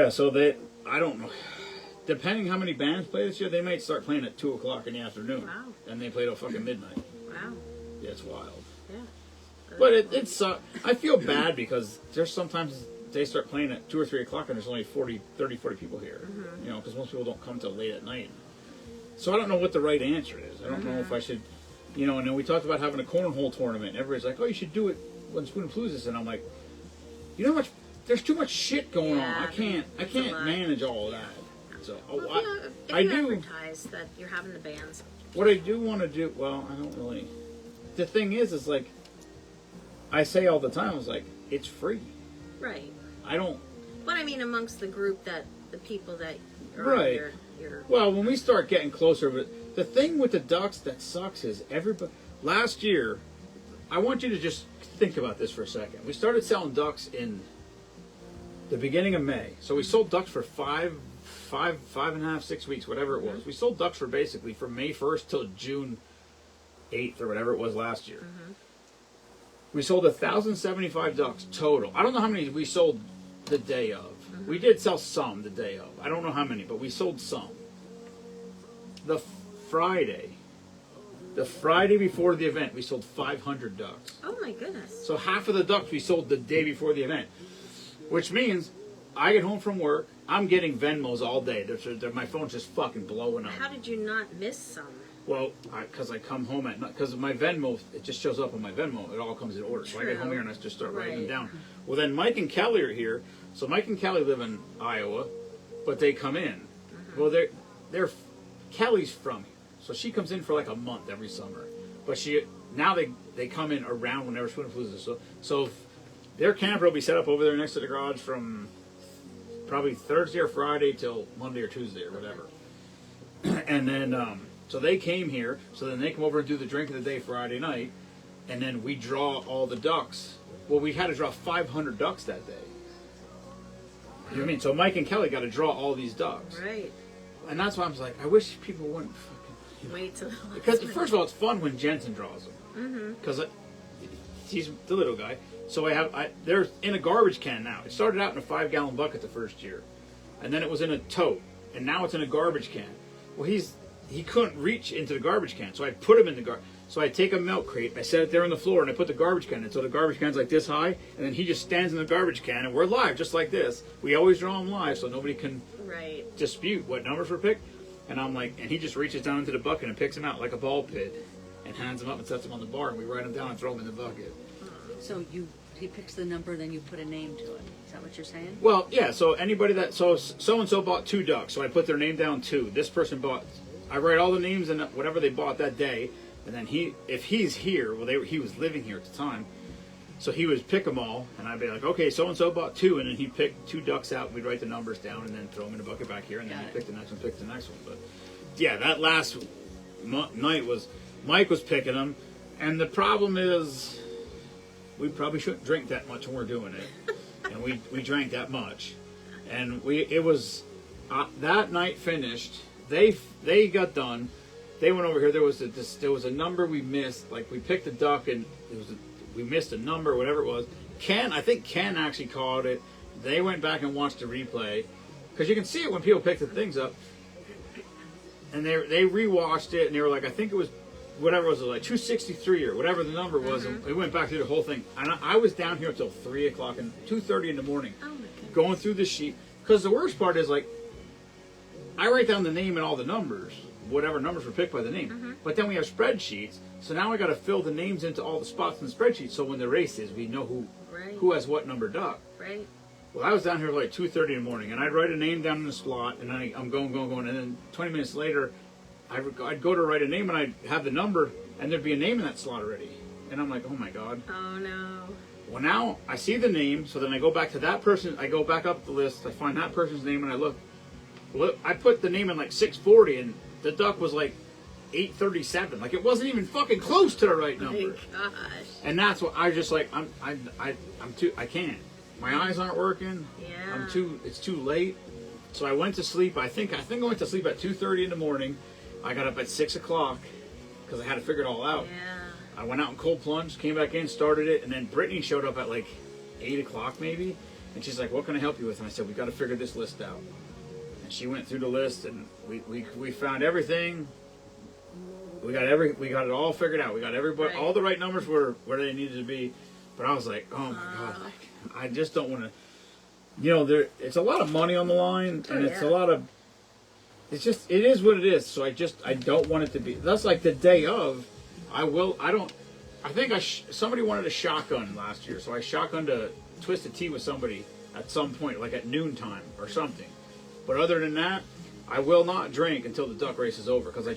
so I don't know. depending how many bands play this year, they might start playing at 2 o'clock in the afternoon. Wow. And they play till fucking midnight. Wow. Yeah, it's wild. Yeah. But it's I feel bad because there's sometimes they start playing at 2 or 3 o'clock and there's only 40 people here. Mm-hmm. You know, because most people don't come till late at night. So I don't know what the right answer is. I don't know if I should, you know, and then we talked about having a cornhole tournament. And everybody's like, oh, you should do it when Spoonapalooza's. And I'm like, you know how much, there's too much shit going on. Yeah, I can't it's a lot. manage all of that. So Well, if I you do. advertise that you're having the bands. What I do want to do, well, I don't really. The thing is like, I say all the time, I was like, it's free. Right. I don't. But I mean, amongst the group that, the people that are Right. your Well, when we start getting closer, but the thing with the Ducks that sucks is everybody. Last year, I want you to just think about this for a second. We started selling ducks in the beginning of May, so we sold ducks for five and a half, 6 weeks, whatever it was. We sold ducks for basically from May 1st till June 8th or whatever it was last year. We sold 1,075 ducks total. I don't know how many we sold the day of. We did sell some the day of. I don't know how many, but we sold some. The Friday before the event, we sold 500 ducks. Oh my goodness. So half of the ducks we sold the day before the event, which means I get home from work, I'm getting Venmos all day. My phone's just fucking blowing up. How did you not miss some? Well, because I come home at night, because my Venmo, it just shows up on my Venmo. It all comes in order. So I get home here and I just start writing them down. Well, then Mike and Kelly are here. So Mike and Kelly live in Iowa, but they come in. Well, they're Kelly's from here, so she comes in for like a month every summer. But now they come in around whenever Spoonapalooza. So their camper will be set up over there next to the garage from probably Thursday or Friday till Monday or Tuesday or whatever. And then so they came here. So then they come over and do the drink of the day Friday night, and then we draw all the ducks. Well, we had to draw 500 ducks that day. You know what I mean? So Mike and Kelly got to draw all these ducks. Right. And that's why I was like, I wish people wouldn't fucking... Wait till Because, first of all, it's fun when Jensen draws them. Because he's the little guy. So they're in a garbage can now. It started out in a 5-gallon bucket the first year. And then it was in a tote. And now it's in a garbage can. Well, he couldn't reach into the garbage can. So I put him in the garbage. So I take a milk crate, I set it there on the floor, and I put the garbage can in. So the garbage can's like this high, and then he just stands in the garbage can, and we're live, just like this. We always draw him live, so nobody can dispute what numbers were picked. And I'm like, and he just reaches down into the bucket and picks them out like a ball pit, and hands them up and sets them on the bar, and we write them down and throw them in the bucket. So he picks the number, then you put a name to it. Is that what you're saying? Well, yeah, so anybody that, so-and-so bought 2 ducks, so I put their name down 2. This person bought, I write all the names and whatever they bought that day. And then if he's here, well, he was living here at the time, so he would pick them all, and I'd be like, okay, so and so bought 2, and then he picked 2 ducks out. We'd write the numbers down, and then throw them in the bucket back here, and then he'd pick the next one, pick the next one. But yeah, that last night was Mike was picking them, and the problem is we probably shouldn't drink that much when we're doing it, and we drank that much, and it was that night finished. They got done. They went over here. There was a number we missed. Like we picked a duck and we missed a number, whatever it was. I think Ken actually called it. They went back and watched the replay because you can see it when people pick the things up. And they rewatched it and they were like, I think it was whatever it was, like 263 or whatever the number was. And we went back through the whole thing. And I was down here until 3 o'clock and 2:30 in the morning, going through the sheet. Because the worst part is like, I write down the name and all the numbers. Whatever numbers were picked by the name. But then we have spreadsheets, so now I got to fill the names into all the spots in the spreadsheet, so when the race is, we know who has what number duck. Right. Well, I was down here like 2:30 in the morning, and I'd write a name down in the slot, and I'm going, and then 20 minutes later, I'd go to write a name, and I'd have the number, and there'd be a name in that slot already. And I'm like, oh my God. Oh no. Well, now I see the name, so then I go back to that person, I go back up the list, I find that person's name, and I look. Well, I put the name in like 640, and the duck was like 837. Like it wasn't even fucking close to the right number. My gosh. And that's what I just like. I'm too. I can't. My eyes aren't working. Yeah. It's too late. So I went to sleep. I think I went to sleep at 2:30 in the morning. I got up at 6 o'clock because I had to figure it all out. Yeah. I went out and cold plunged, came back in, started it, and then Brittany showed up at like 8 o'clock maybe, and she's like, "What can I help you with?" And I said, "We got to figure this list out." And she went through the list, and we found everything. We got it all figured out. We got everybody, Right. all the right numbers were where they needed to be. But I was like, oh my god, I just don't want to. You know, it's a lot of money on the line, and it's a yeah. lot of. It is what it is. So I don't want it to be. That's like the day of. I think somebody wanted a shotgun last year, so I shotgunned a Twisted Tea with somebody at some point, like at noontime or something. But other than that, I will not drink until the duck race is over, because I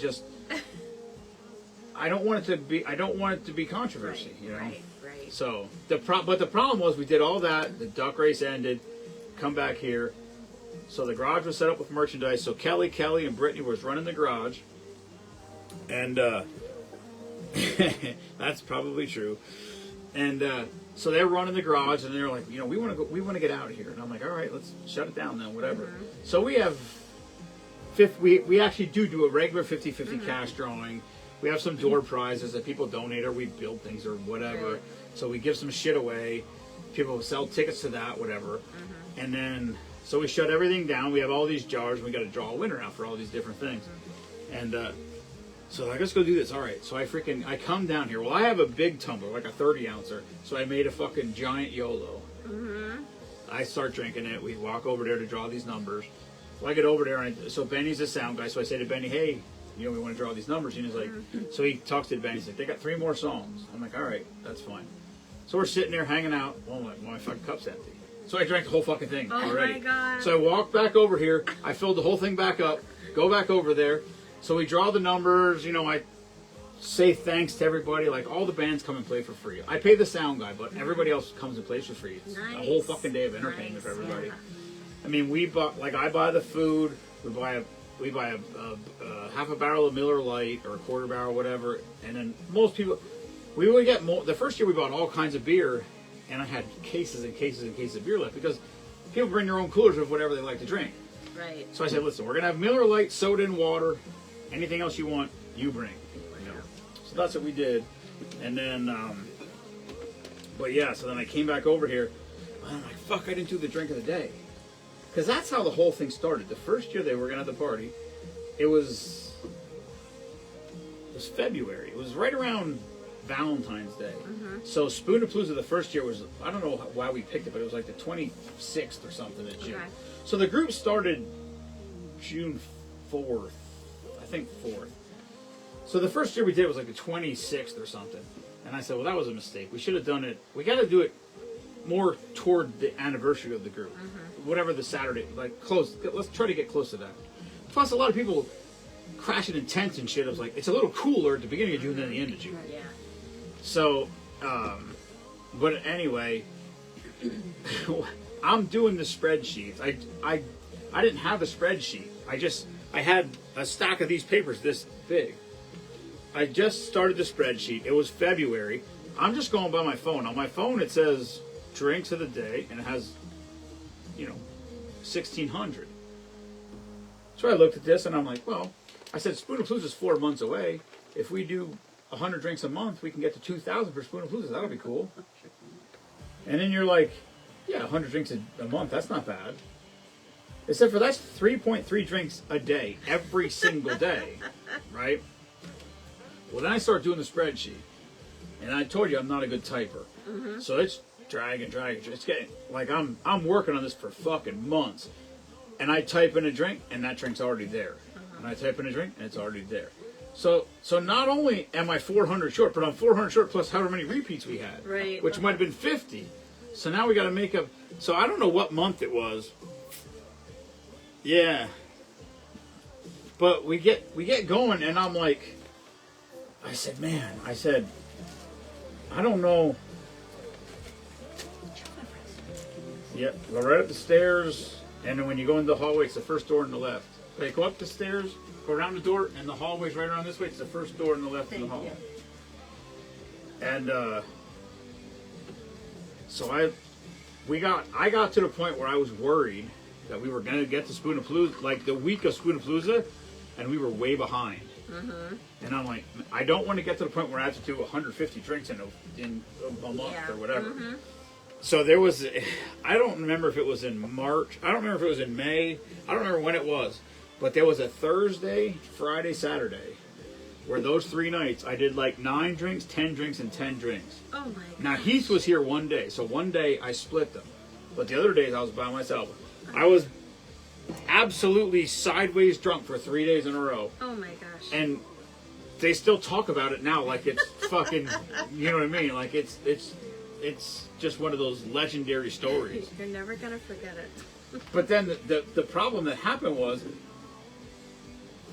don't want it to be controversy, Right, you know. right. So the problem was we did all that. The duck race ended. Come back here. So the garage was set up with merchandise. So Kelly, and Brittany was running the garage, and that's probably true. And so they're running the garage, and they're like, you know, we want to get out of here. And I'm like, all right, let's shut it down then, whatever. Mm-hmm. So we have we actually do a regular 50-50 cash drawing. We have some door prizes that people donate, or we build things or whatever. Right. So we give some shit away. People sell tickets to that, whatever. And then, so we shut everything down. We have all these jars, and we got to draw a winner out for all these different things. And so like, let's go do this. All right. So I come down here. Well, I have a big tumbler, like a 30-ouncer. So I made a fucking giant YOLO. I start drinking it. We walk over there to draw these numbers. So I get over there, and so Benny's a sound guy. So I say to Benny, hey, you know, we want to draw these numbers. And he's like, so he talks to Benny. He's like, they got 3 more songs. I'm like, all right, that's fine. So we're sitting there hanging out. Well, my fucking cup's empty. So I drank the whole fucking thing already. My God. So I walk back over here. I filled the whole thing back up. Go back over there. So we draw the numbers. You know, I say thanks to everybody. Like, all the bands come and play for free. I pay the sound guy, but everybody else comes and plays for free. It's a whole fucking day of entertainment for everybody. Yeah. I mean, I buy the food. We buy a half a barrel of Miller Lite or a quarter barrel, whatever. And then most people, we would get more. The first year we bought all kinds of beer, and I had cases and cases and cases of beer left, because people bring their own coolers of whatever they like to drink. Right. So I said, listen, we're gonna have Miller Lite, soda, and water. Anything else you want, you bring. You know? So that's what we did. And then, but yeah, so then I came back over here, and I'm like, fuck, I didn't do the drink of the day. Because that's how the whole thing started. The first year they were gonna have the party, it was February. It was right around Valentine's Day. So Spoonapalooza the first year was, I don't know why we picked it, but it was like the 26th or something that year. Okay. So the group started June 4th, I think 4th. So the first year we did was like the 26th or something. And I said, well, that was a mistake. We should have done it. We got to do it more toward the anniversary of the group. Whatever the Saturday, like close. Let's try to get close to that. Plus, a lot of people crashing in tents and shit. I was like, it's a little cooler at the beginning of June than the end of June. Yeah. So, but anyway, I'm doing the spreadsheets. I didn't have a spreadsheet. I had a stack of these papers this big. I just started the spreadsheet. It was February. I'm just going by my phone. On my phone, it says drinks of the day, and it has, 1,600. So I looked at this, and I'm like, well, I said Spoonapalooza is 4 months away. If we do 100 drinks a month, we can get to 2,000 for Spoonapalooza. That'll be cool. And then you're like, yeah, 100 drinks a month, that's not bad. Except for that's 3.3 drinks a day, every single day, right? Well, then I start doing the spreadsheet. And I told you I'm not a good typer. So it's dragging. It's getting, like, I'm working on this for fucking months. And I type in a drink, and that drink's already there. And I type in a drink, and it's already there. So not only am I 400 short, but I'm 400 short plus however many repeats we had. Right. Which might have been 50. So now we got to make up. So I don't know what month it was. Yeah. But we get going, and I'm like, I said, I don't know. Yep, go right up the stairs, and then when you go into the hallway, it's the first door on the left. Okay, go up the stairs, go around the door, and the hallway's right around this way. It's the first door on the left in the hall. And so I got to the point where I was worried that we were gonna get to Spoonapalooza, like the week of Spoonapalooza, and we were way behind. And I'm like, I don't want to get to the point where I have to do 150 drinks in a month or whatever. So there was, I don't remember if it was in March. I don't remember if it was in May. I don't remember when it was. But there was a Thursday, Friday, Saturday, where those 3 nights I did like 9 drinks, 10 drinks, and 10 drinks. Oh my god. Now Heath was here one day, so one day I split them. But the other days I was by myself. I was absolutely sideways drunk for 3 days in a row. Oh my gosh. And they still talk about it now like it's fucking, you know what I mean? Like it's just one of those legendary stories. You're never gonna forget it. But then the problem that happened was,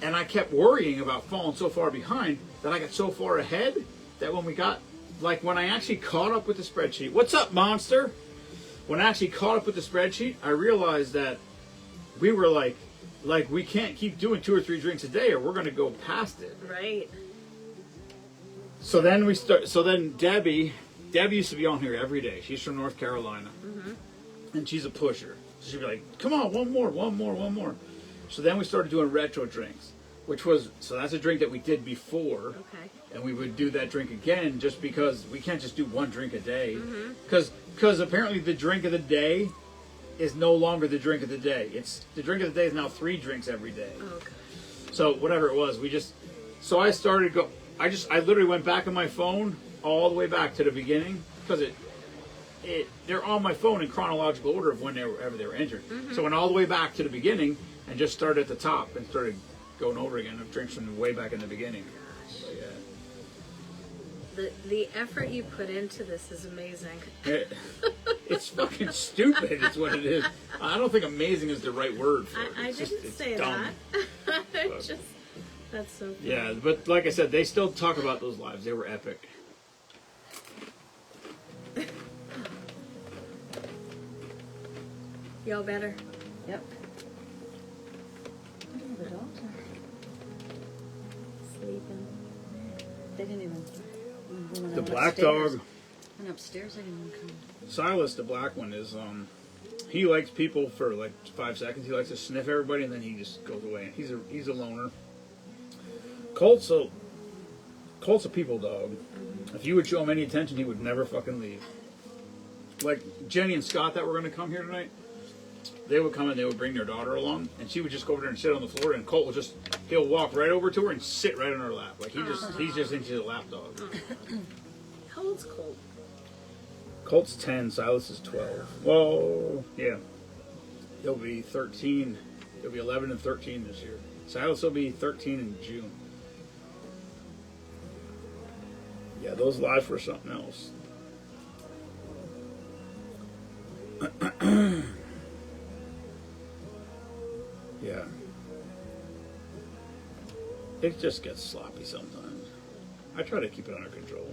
and I kept worrying about falling so far behind that I got so far ahead that when we got, like when I actually caught up with the spreadsheet, what's up, monster? When I actually caught up with the spreadsheet, I realized that we were like we can't keep doing 2 or 3 drinks a day or we're going to go past it. Right. So then Debbie used to be on here every day. She's from North Carolina. And she's a pusher. So she'd be like, come on, one more. So then we started doing retro drinks, so that's a drink that we did before. Okay. And we would do that drink again just because we can't just do 1 drink a day. Because apparently the drink of the day is no longer the drink of the day. It's the drink of the day is now 3 drinks every day. Okay. So whatever it was, I literally went back on my phone all the way back to the beginning because they're on my phone in chronological order of whenever they were entered. So I went all the way back to the beginning and just started at the top and started going over again of drinks from way back in the beginning. So, yeah. The effort you put into this is amazing. It's fucking stupid. It's what it is. I don't think amazing is the right word for it. I It's didn't it's say dumb. that. That's so funny. Yeah, but like I said, they still talk about those lives. They were epic. Y'all better. Yep. I don't know, the dogs are. Sleeping. They didn't even. When I The went black upstairs- dog, Went upstairs, they didn't even come. Silas, the black one, is he likes people for like 5 seconds. He likes to sniff everybody and then he just goes away. He's a loner. Colt's a people dog. If you would show him any attention, he would never fucking leave. Like Jenny and Scott that were going to come here tonight, they would come and they would bring their daughter along, and she would just go over there and sit on the floor, and Colt will he'll walk right over to her and sit right on her lap. Like he's just into the lap dog. How old's Colt? Colt's 10, Silas is 12. Well, yeah. He'll be 13. He'll be 11 and 13 this year. Silas will be 13 in June. Yeah, those lives were something else. Yeah. It just gets sloppy sometimes. I try to keep it under control.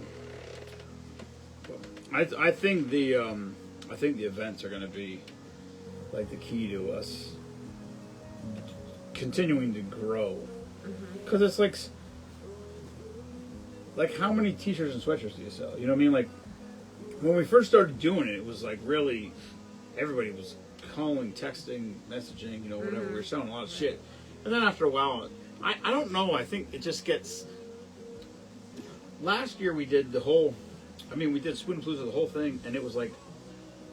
I think the events are going to be like the key to us continuing to grow, because it's like how many t-shirts and sweatshirts do you sell? You know what I mean? Like when we first started doing it, it was like really everybody was calling, texting, messaging, you know, whatever. We were selling a lot of shit, and then after a while, I don't know. I think it just gets. Last year we did we did Spoon Palooza, the whole thing, and it was like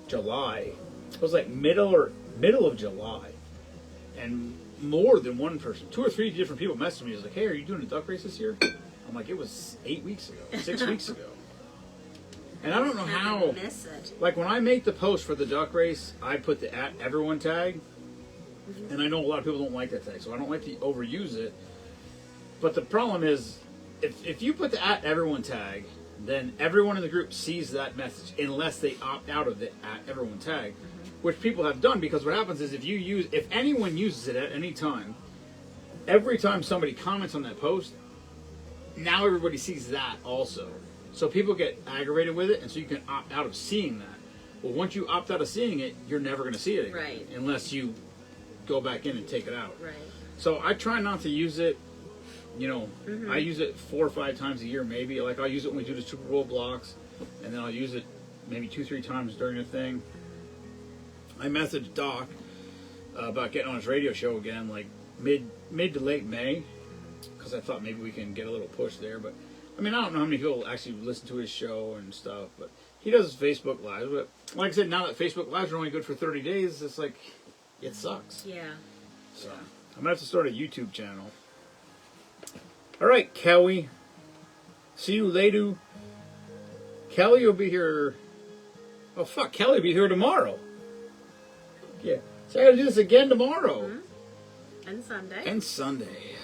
July. It was like middle of July, and more than one person, 2 or 3 different people messaged me. It was like, "Hey, are you doing a duck race this year?" I'm like, "It was 8 weeks ago, 6 weeks ago." And I don't know how. Miss it. Like when I make the post for the duck race, I put the @everyone tag, and I know a lot of people don't like that tag, so I don't like to overuse it. But the problem is, if you put the @everyone tag, then everyone in the group sees that message unless they opt out of the @everyone tag, which people have done, because what happens is if anyone uses it at any time, every time somebody comments on that post, now everybody sees that also. So people get aggravated with it, and so you can opt out of seeing that. Well, once you opt out of seeing it, you're never going to see it again, Right. unless you go back in and take it out. Right. So I try not to use it. You know, I use it 4 or 5 times a year, maybe. Like I'll use it when we do the Super Bowl blocks, and then I'll use it maybe 2-3 times during the thing. I messaged Doc about getting on his radio show again, like mid to late May, because I thought maybe we can get a little push there. But I mean, I don't know how many people actually listen to his show and stuff, but he does Facebook Live, but like I said, now that Facebook Lives are only good for 30 days, it's like, it sucks. Yeah. So, I'm going to have to start a YouTube channel. All right, Kelly. See you later. Kelly will be here. Oh, fuck. Kelly will be here tomorrow. Yeah. So I got to do this again tomorrow. Mm-hmm. And Sunday. And Sunday.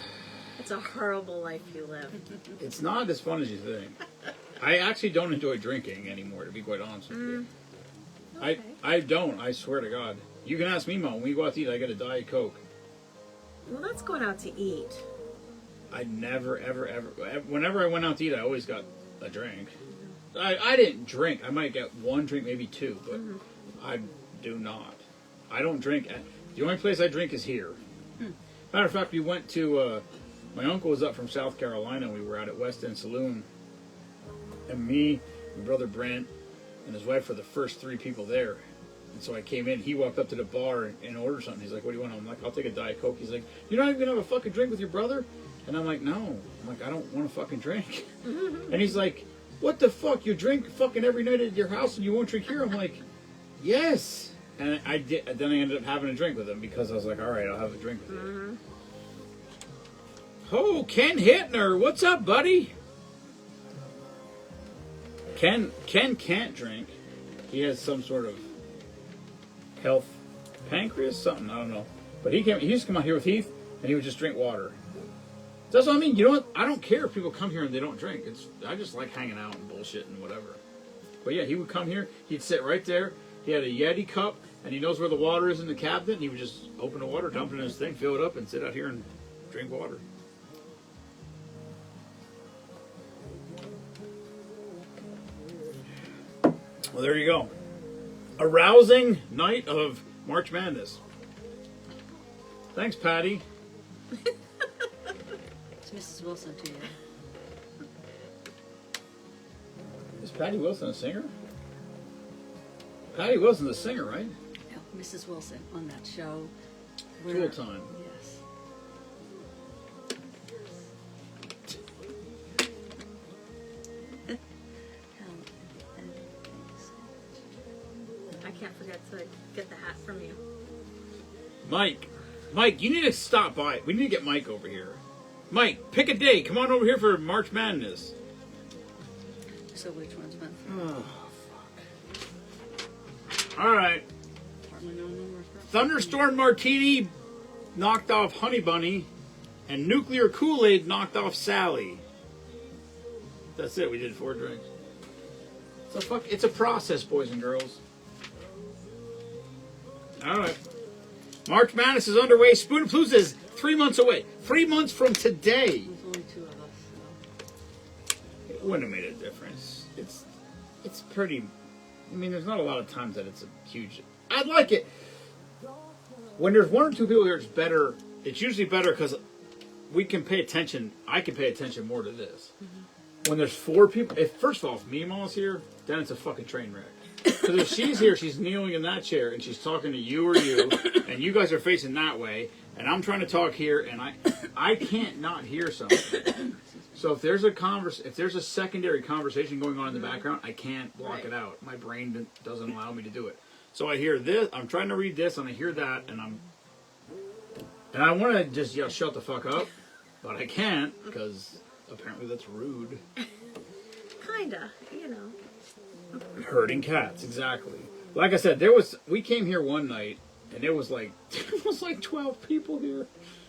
It's a horrible life you live. It's not as fun as you think. I actually don't enjoy drinking anymore, to be quite honest with you. Okay. I don't. I swear to God. You can ask me, Mom. When we go out to eat, I get a Diet Coke. Well, that's going out to eat. I never, ever, ever. Whenever I went out to eat, I always got a drink. I didn't drink. I might get one drink, maybe two, but I do not. I don't drink. The only place I drink is here. Matter of fact, we went to. My uncle was up from South Carolina. We were out at West End Saloon, and me, my brother Brent, and his wife were the first three people there. And so I came in. He walked up to the bar and ordered something. He's like, "What do you want?" I'm like, "I'll take a Diet Coke." He's like, "You're not even gonna have a fucking drink with your brother?" And I'm like, "No." I'm like, "I don't want to fucking drink." And he's like, "What the fuck? You drink fucking every night at your house and you won't drink here?" I'm like, "Yes." And I did. Then I ended up having a drink with him because I was like, "All right, I'll have a drink with you." Oh, Ken Hittner, what's up, buddy? Ken can't drink. He has some sort of health pancreas, something, I don't know. But he used to come out here with Heath, and he would just drink water. That's what I mean. You know what? I don't care if people come here and they don't drink. I just like hanging out and bullshit and whatever. But yeah, he would come here. He'd sit right there. He had a Yeti cup, and he knows where the water is in the cabinet. And he would just open the water, dump it in his thing, fill it up, and sit out here and drink water. Well, there you go. A rousing night of March Madness. Thanks, Patty. It's Mrs. Wilson to you. Is Patty Wilson a singer? Patty Wilson's a singer, right? No, Mrs. Wilson on that show. Tool Time. Yes. I can't forget to get the hat from you. Mike, you need to stop by. We need to get Mike over here. Mike, pick a day. Come on over here for March Madness. So which one's meant for? Oh, fuck. All right. Thunderstorm Martini knocked off Honey Bunny, and Nuclear Kool-Aid knocked off Sally. That's it. We did 4 drinks. It's a process, boys and girls. All right. March Madness is underway. Spoonapalooza is 3 months away. 3 months from today. There's only 2 of us, so. It wouldn't have made a difference. It's pretty. I mean, there's not a lot of times that it's a huge. I'd like it when there's 1 or 2 people here. It's better. It's usually better because we can pay attention. I can pay attention more to this. When there's 4 people, first of all, if Mima's here, then it's a fucking train wreck. Because if she's here, she's kneeling in that chair and she's talking to you or you, and you guys are facing that way, and I'm trying to talk here, and I can't not hear something. So if there's a secondary conversation going on in the background, I can't block it out. My brain doesn't allow me to do it. So I hear this, I'm trying to read this, and I hear that, and I want to just yell, "Shut the fuck up," but I can't because apparently that's rude. Kinda, you know. Herding cats, exactly. Like I said, we came here one night and there was like 12 people here.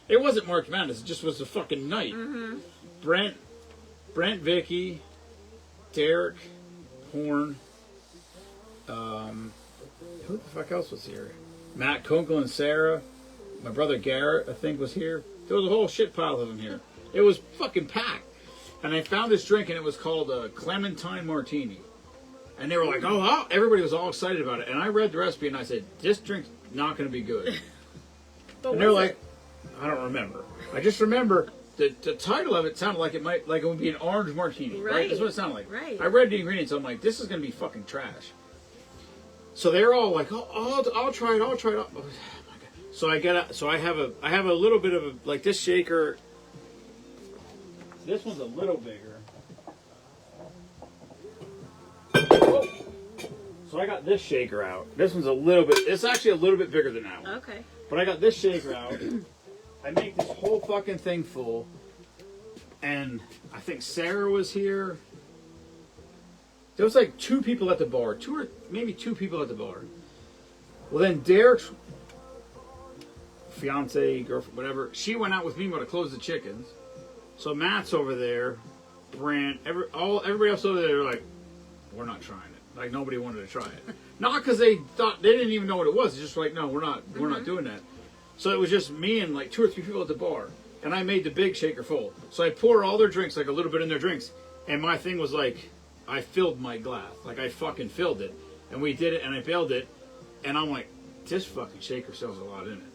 It wasn't March Madness, it just was a fucking night. Brent, Vicky, Derek, Horn, who the fuck else was here? Matt Kunkel and Sarah, my brother Garrett, I think, was here. There was a whole shit pile of them here. It was fucking packed. And I found this drink and it was called a Clementine Martini. And they were like, oh, everybody was all excited about it. And I read the recipe and I said, this drink's not going to be good. And they're like, I don't remember. I just remember the title of it sounded like it would be an orange martini. Right? That's what it sounded like. Right. I read the ingredients. I'm like, this is going to be fucking trash. So they're all like, oh, I'll try it. Oh my God. So I have a little bit of like this shaker. This one's a little bigger. Oh, So I got this shaker out. This one's a little bit, it's actually a little bit bigger than that one. Okay. But I got this shaker out. I make this whole fucking thing full. And I think Sarah was here. There was like 2 people at the bar. 2 or maybe 2 people at the bar. Well, then Derek's fiance, girlfriend, whatever, she went out with me to close the chickens. So Matt's over there. Brant, everybody else over there, like, we're not trying it. Like, nobody wanted to try it. Not because they thought, they didn't even know what it was. It's just like, no, we're not doing that. So it was just me and like 2 or 3 people at the bar. And I made the big shaker full. So I pour all their drinks, like a little bit in their drinks. And my thing was like, I filled my glass. Like, I fucking filled it. And we did it, and I bailed it. And I'm like, this fucking shaker sells a lot in it.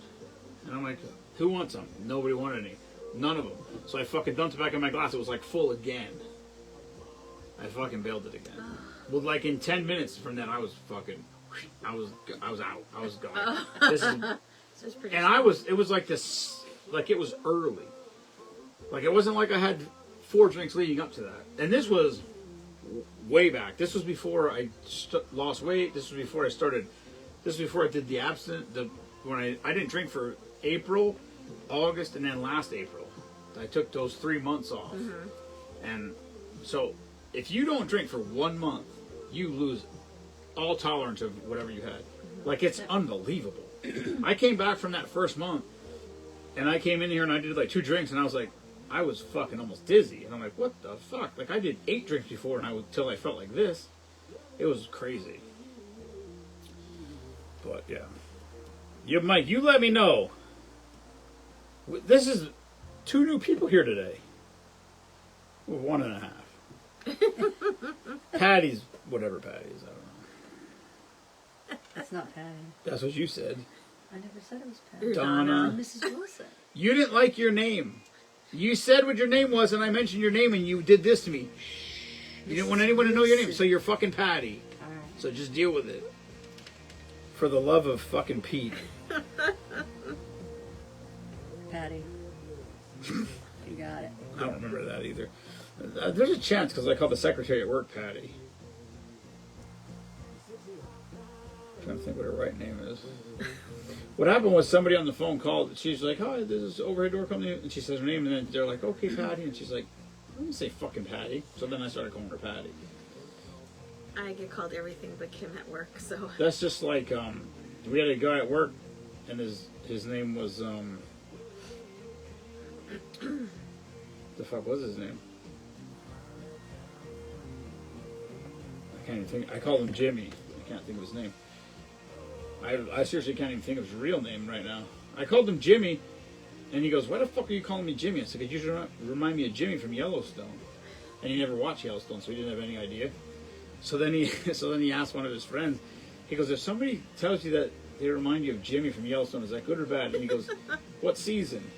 And I'm like, who wants some? Nobody wanted any. None of them. So I fucking dumped it back in my glass. It was like full again. I fucking bailed it again. Well, like in 10 minutes from then, I was fucking, I was out. I was gone. This is, and it was like this, like it was early. Like it wasn't like I had 4 drinks leading up to that. And this was way back. This was before I lost weight. This was before I started, this was before I did the abstinence. When I didn't drink for April, August, and then last April. I took those 3 months off. And so if you don't drink for 1 month, you lose all tolerance of whatever you had. Like, it's unbelievable. I came back from that first month, and I came in here and I did like 2 drinks, and I was like, I was fucking almost dizzy. And I'm like, what the fuck? Like, I did 8 drinks before, and until I felt like this. It was crazy. But, yeah. Mike, you let me know. This is 2 new people here today. Well, 1.5. Patty's, whatever Patty is, I don't know. That's not Patty. That's what you said. I never said it was Patty. Donna. Mrs. Wilson. You didn't like your name. You said what your name was, and I mentioned your name, and you did this to me. You didn't want anyone to know your name, so you're fucking Patty. All right. So just deal with it. For the love of fucking Pete. Patty. You got it. I don't remember that either. There's a chance because I called the secretary at work Patty. I'm trying to think what her right name is. What happened was somebody on the phone called. She's like, "Hi, this is Overhead Door Company," and she says her name, and then they're like, "Okay, Patty," and she's like, "I didn't say fucking Patty." So then I started calling her Patty. I get called everything but Kim at work, so. That's just like we had a guy at work, and his name was the fuck was his name? I can't even think. I called him Jimmy. I can't think of his name. I seriously can't even think of his real name right now. I called him Jimmy, and he goes, "Why the fuck are you calling me Jimmy?" I said, "Could you remind me of Jimmy from Yellowstone?" And he never watched Yellowstone, so he didn't have any idea. So then he asked one of his friends. He goes, "If somebody tells you that they remind you of Jimmy from Yellowstone, is that good or bad?" And he goes, "What season?"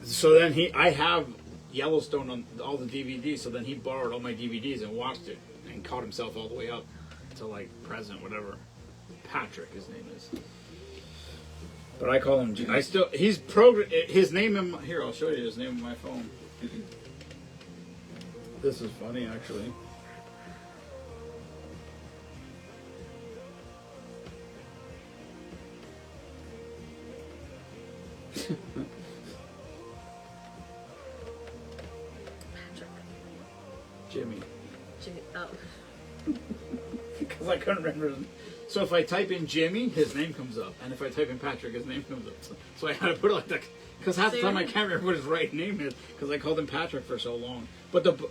So then I have Yellowstone on all the DVDs. So then he borrowed all my DVDs and watched it and caught himself all the way up to like present, whatever. Patrick, his name is. But I call him. His name here. I'll show you his name on my phone. This is funny, actually. Patrick. Jimmy. Oh. Because I couldn't remember. So if I type in Jimmy, his name comes up, and if I type in Patrick, his name comes up. So I had to put it like that. Because half the time I can't remember what his right name is because I called him Patrick for so long.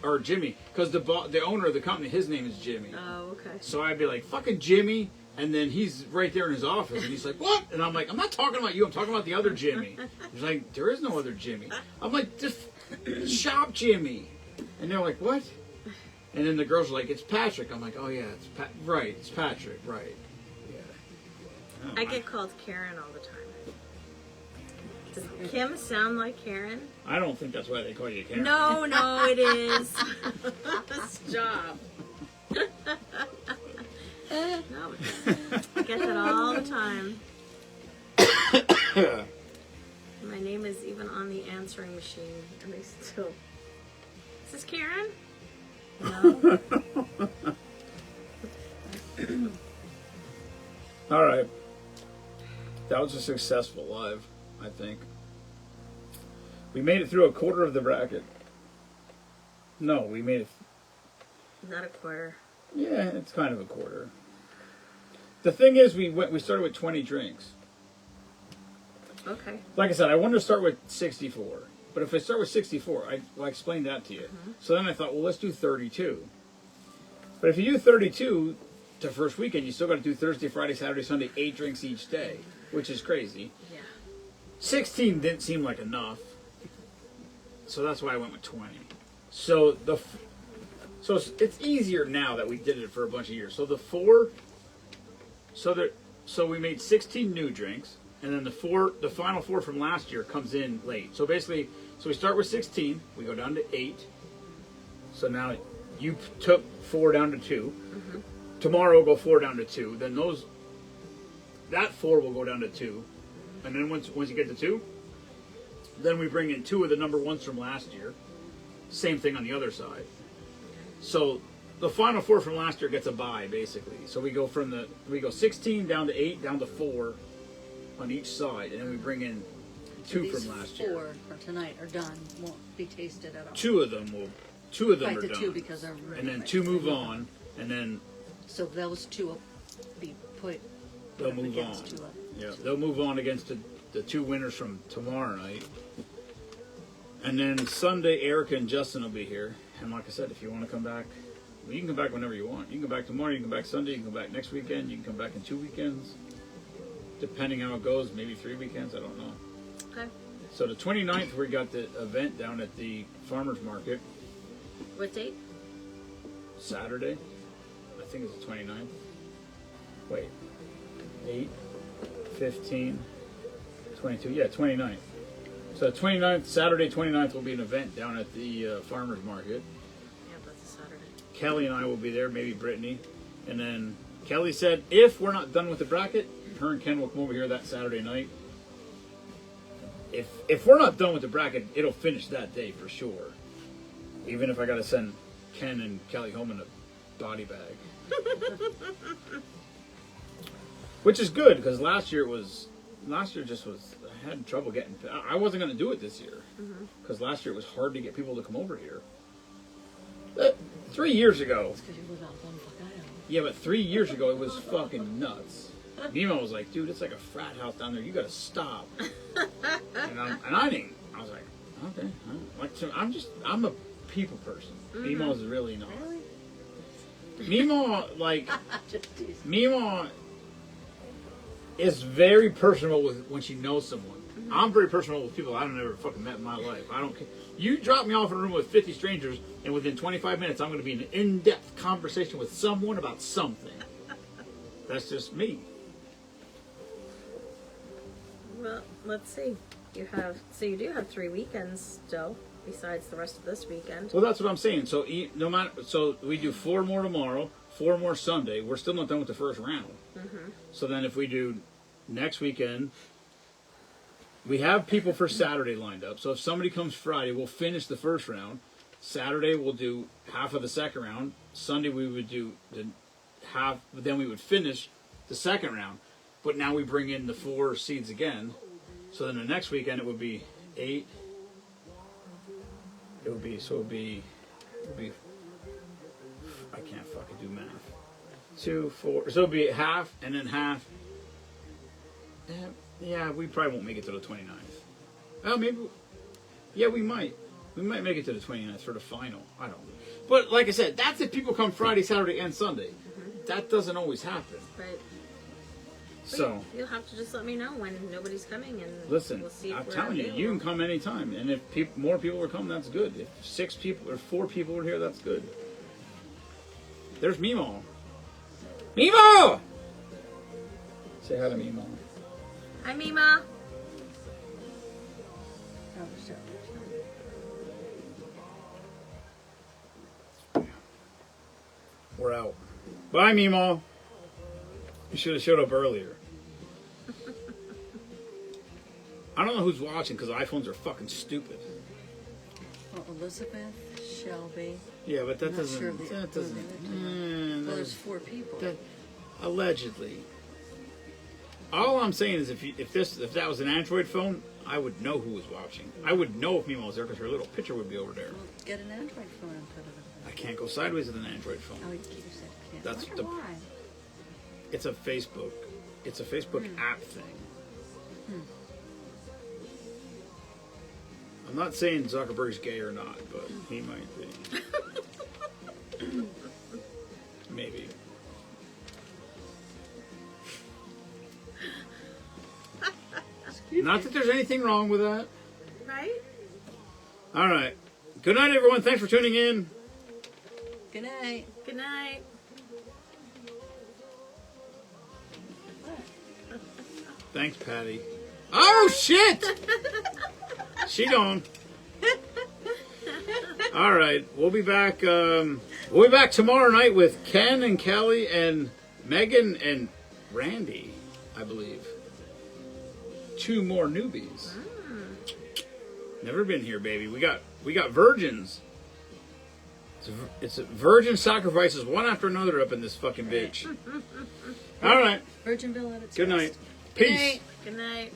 Or Jimmy, because the owner of the company, his name is Jimmy. Oh, okay. So I'd be like, fucking Jimmy, and then he's right there in his office, and he's like, what? And I'm like, I'm not talking about you, I'm talking about the other Jimmy. He's like, there is no other Jimmy. I'm like, just shop Jimmy. And they're like, what? And then the girls are like, it's Patrick. I'm like, oh yeah, it's Patrick, right. Yeah. I get called Karen all the time. Does Kim sound like Karen? I don't think that's why they call you Karen. No, it is. Stop. No, I get that all the time. My name is even on the answering machine, and they still. Is this Karen? No. All right. That was a successful live, I think. We made it through a quarter of the bracket. No, we made it. Not a quarter. Yeah, it's kind of a quarter. The thing is, we started with 20 drinks. Okay. Like I said, I wanted to start with 64. But if I start with 64, I explained that to you. So then I thought, well, let's do 32. But if you do 32 to first weekend, you still got to do Thursday, Friday, Saturday, Sunday, 8 drinks each day, which is crazy. Yeah. 16 didn't seem like enough. So that's why I went with 20. So it's easier now that we did it for a bunch of years. So the we made 16 new drinks, and then the final 4 from last year comes in late. So basically, we start with 16, we go down to 8. So now you took 4 down to 2. Mm-hmm. Tomorrow we'll go 4 down to 2. Then that 4 will go down to 2. And then once you get to 2, then we bring in 2 of the number 1s from last year. Same thing on the other side. So the final 4 from last year gets a bye, basically. So we go 16 down to 8, down to 4 on each side, and then we bring in 2 These from last year. 4 for tonight are done. Won't be tasted at all. 2 of them Right, are the done. 2 because they're And then 2 move on, and then So those 2 will be put they'll up move against on. 2 of Yeah, they'll move on against the 2 winners from tomorrow night. And then Sunday, Erica and Justin will be here. And like I said, if you want to come back, well, you can come back whenever you want. You can come back tomorrow, you can come back Sunday, you can come back next weekend, you can come back in 2 weekends. Depending how it goes, maybe 3 weekends, I don't know. Okay. So the 29th, we got the event down at the farmer's market, What date? Saturday. I think it's the 29th. Wait. 8, 15, 22. Yeah, 29th. So 29th, Saturday 29th will be an event down at the farmer's market. Yeah, that's a Saturday. Kelly and I will be there, maybe Brittany. And then Kelly said if we're not done with the bracket, her and Ken will come over here that Saturday night. If we're not done with the bracket, it'll finish that day for sure. Even if I got to send Ken and Kelly home in a body bag. Which is good, because last year just was, I had trouble getting, I wasn't going to do it this year. Because last year it was hard to get people to come over here. 3 years ago, because you live out of Bumfuck, Idaho. yeah, but 3 years ago it was fucking nuts. Nemo was like, dude, it's like a frat house down there. You got to stop. and I didn't. I was like, okay. I'm a people person. Nemo's really not. Really? Nemo, like, Just teasing. Nemo is very personal when she knows someone. I'm very personal with people I've never fucking met in my life. I don't care. You drop me off in a room with 50 strangers, and within 25 minutes, I'm going to be in an in-depth conversation with someone about something. That's just me. Well, let's see. You do have 3 weekends still, besides the rest of this weekend. Well, that's what I'm saying. So so we do 4 more tomorrow, 4 more Sunday. We're still not done with the first round. So then if we do next weekend, we have people for Saturday lined up. So if somebody comes Friday, we'll finish the first round. Saturday we'll do half of the second round. Sunday we would do the half, but then we would finish the second round. But now we bring in the 4 seeds again. So then the next weekend it would be 8. It would be I can't fucking do math. 2, 4. So it'd be half and then half. Yeah, we probably won't make it to the 29th. Oh, maybe. Yeah, we might. We might make it to the 29th for the final. I don't know. But like I said, that's if people come Friday, Saturday, and Sunday. That doesn't always happen. Right. So, You'll have to just let me know when nobody's coming, and listen, we'll see if I'm we're telling you, available. you can come anytime. And if more people are coming, that's good. If 6 people or 4 people are here, that's good. There's Mimo. Mimo! Say hi to Mimo. Hi, Mima. Oh, so. We're out. Bye, Mimo. You should have showed up earlier. I don't know who's watching because iPhones are fucking stupid. Well, Elizabeth, Shelby, Yeah, but that Not doesn't. sure the- That doesn't. Well, there's 4 people. That, allegedly. All I'm saying is, if that was an Android phone, I would know who was watching. I would know if Mima was there because her little picture would be over there. Well, get an Android phone and put it I up. can't go sideways with an Android phone. Oh, you said you can't. That's I wonder the- why. It's a Facebook. It's a Facebook app thing. I'm not saying Zuckerberg's gay or not, but he might be. Maybe. Not that there's anything wrong with that. Right? All right. Good night, everyone. Thanks for tuning in. Good night. Good night. Thanks, Patty. Oh, shit! She gone. All right. We'll be back. We'll be back tomorrow night with Ken and Kelly and Megan and Randy, I believe. 2 more newbies. Never been here, baby. We got virgins. It's virgin sacrifices one after another up in this fucking bitch. All right. Virginville at its Good best. night. Good Peace. night. Good night.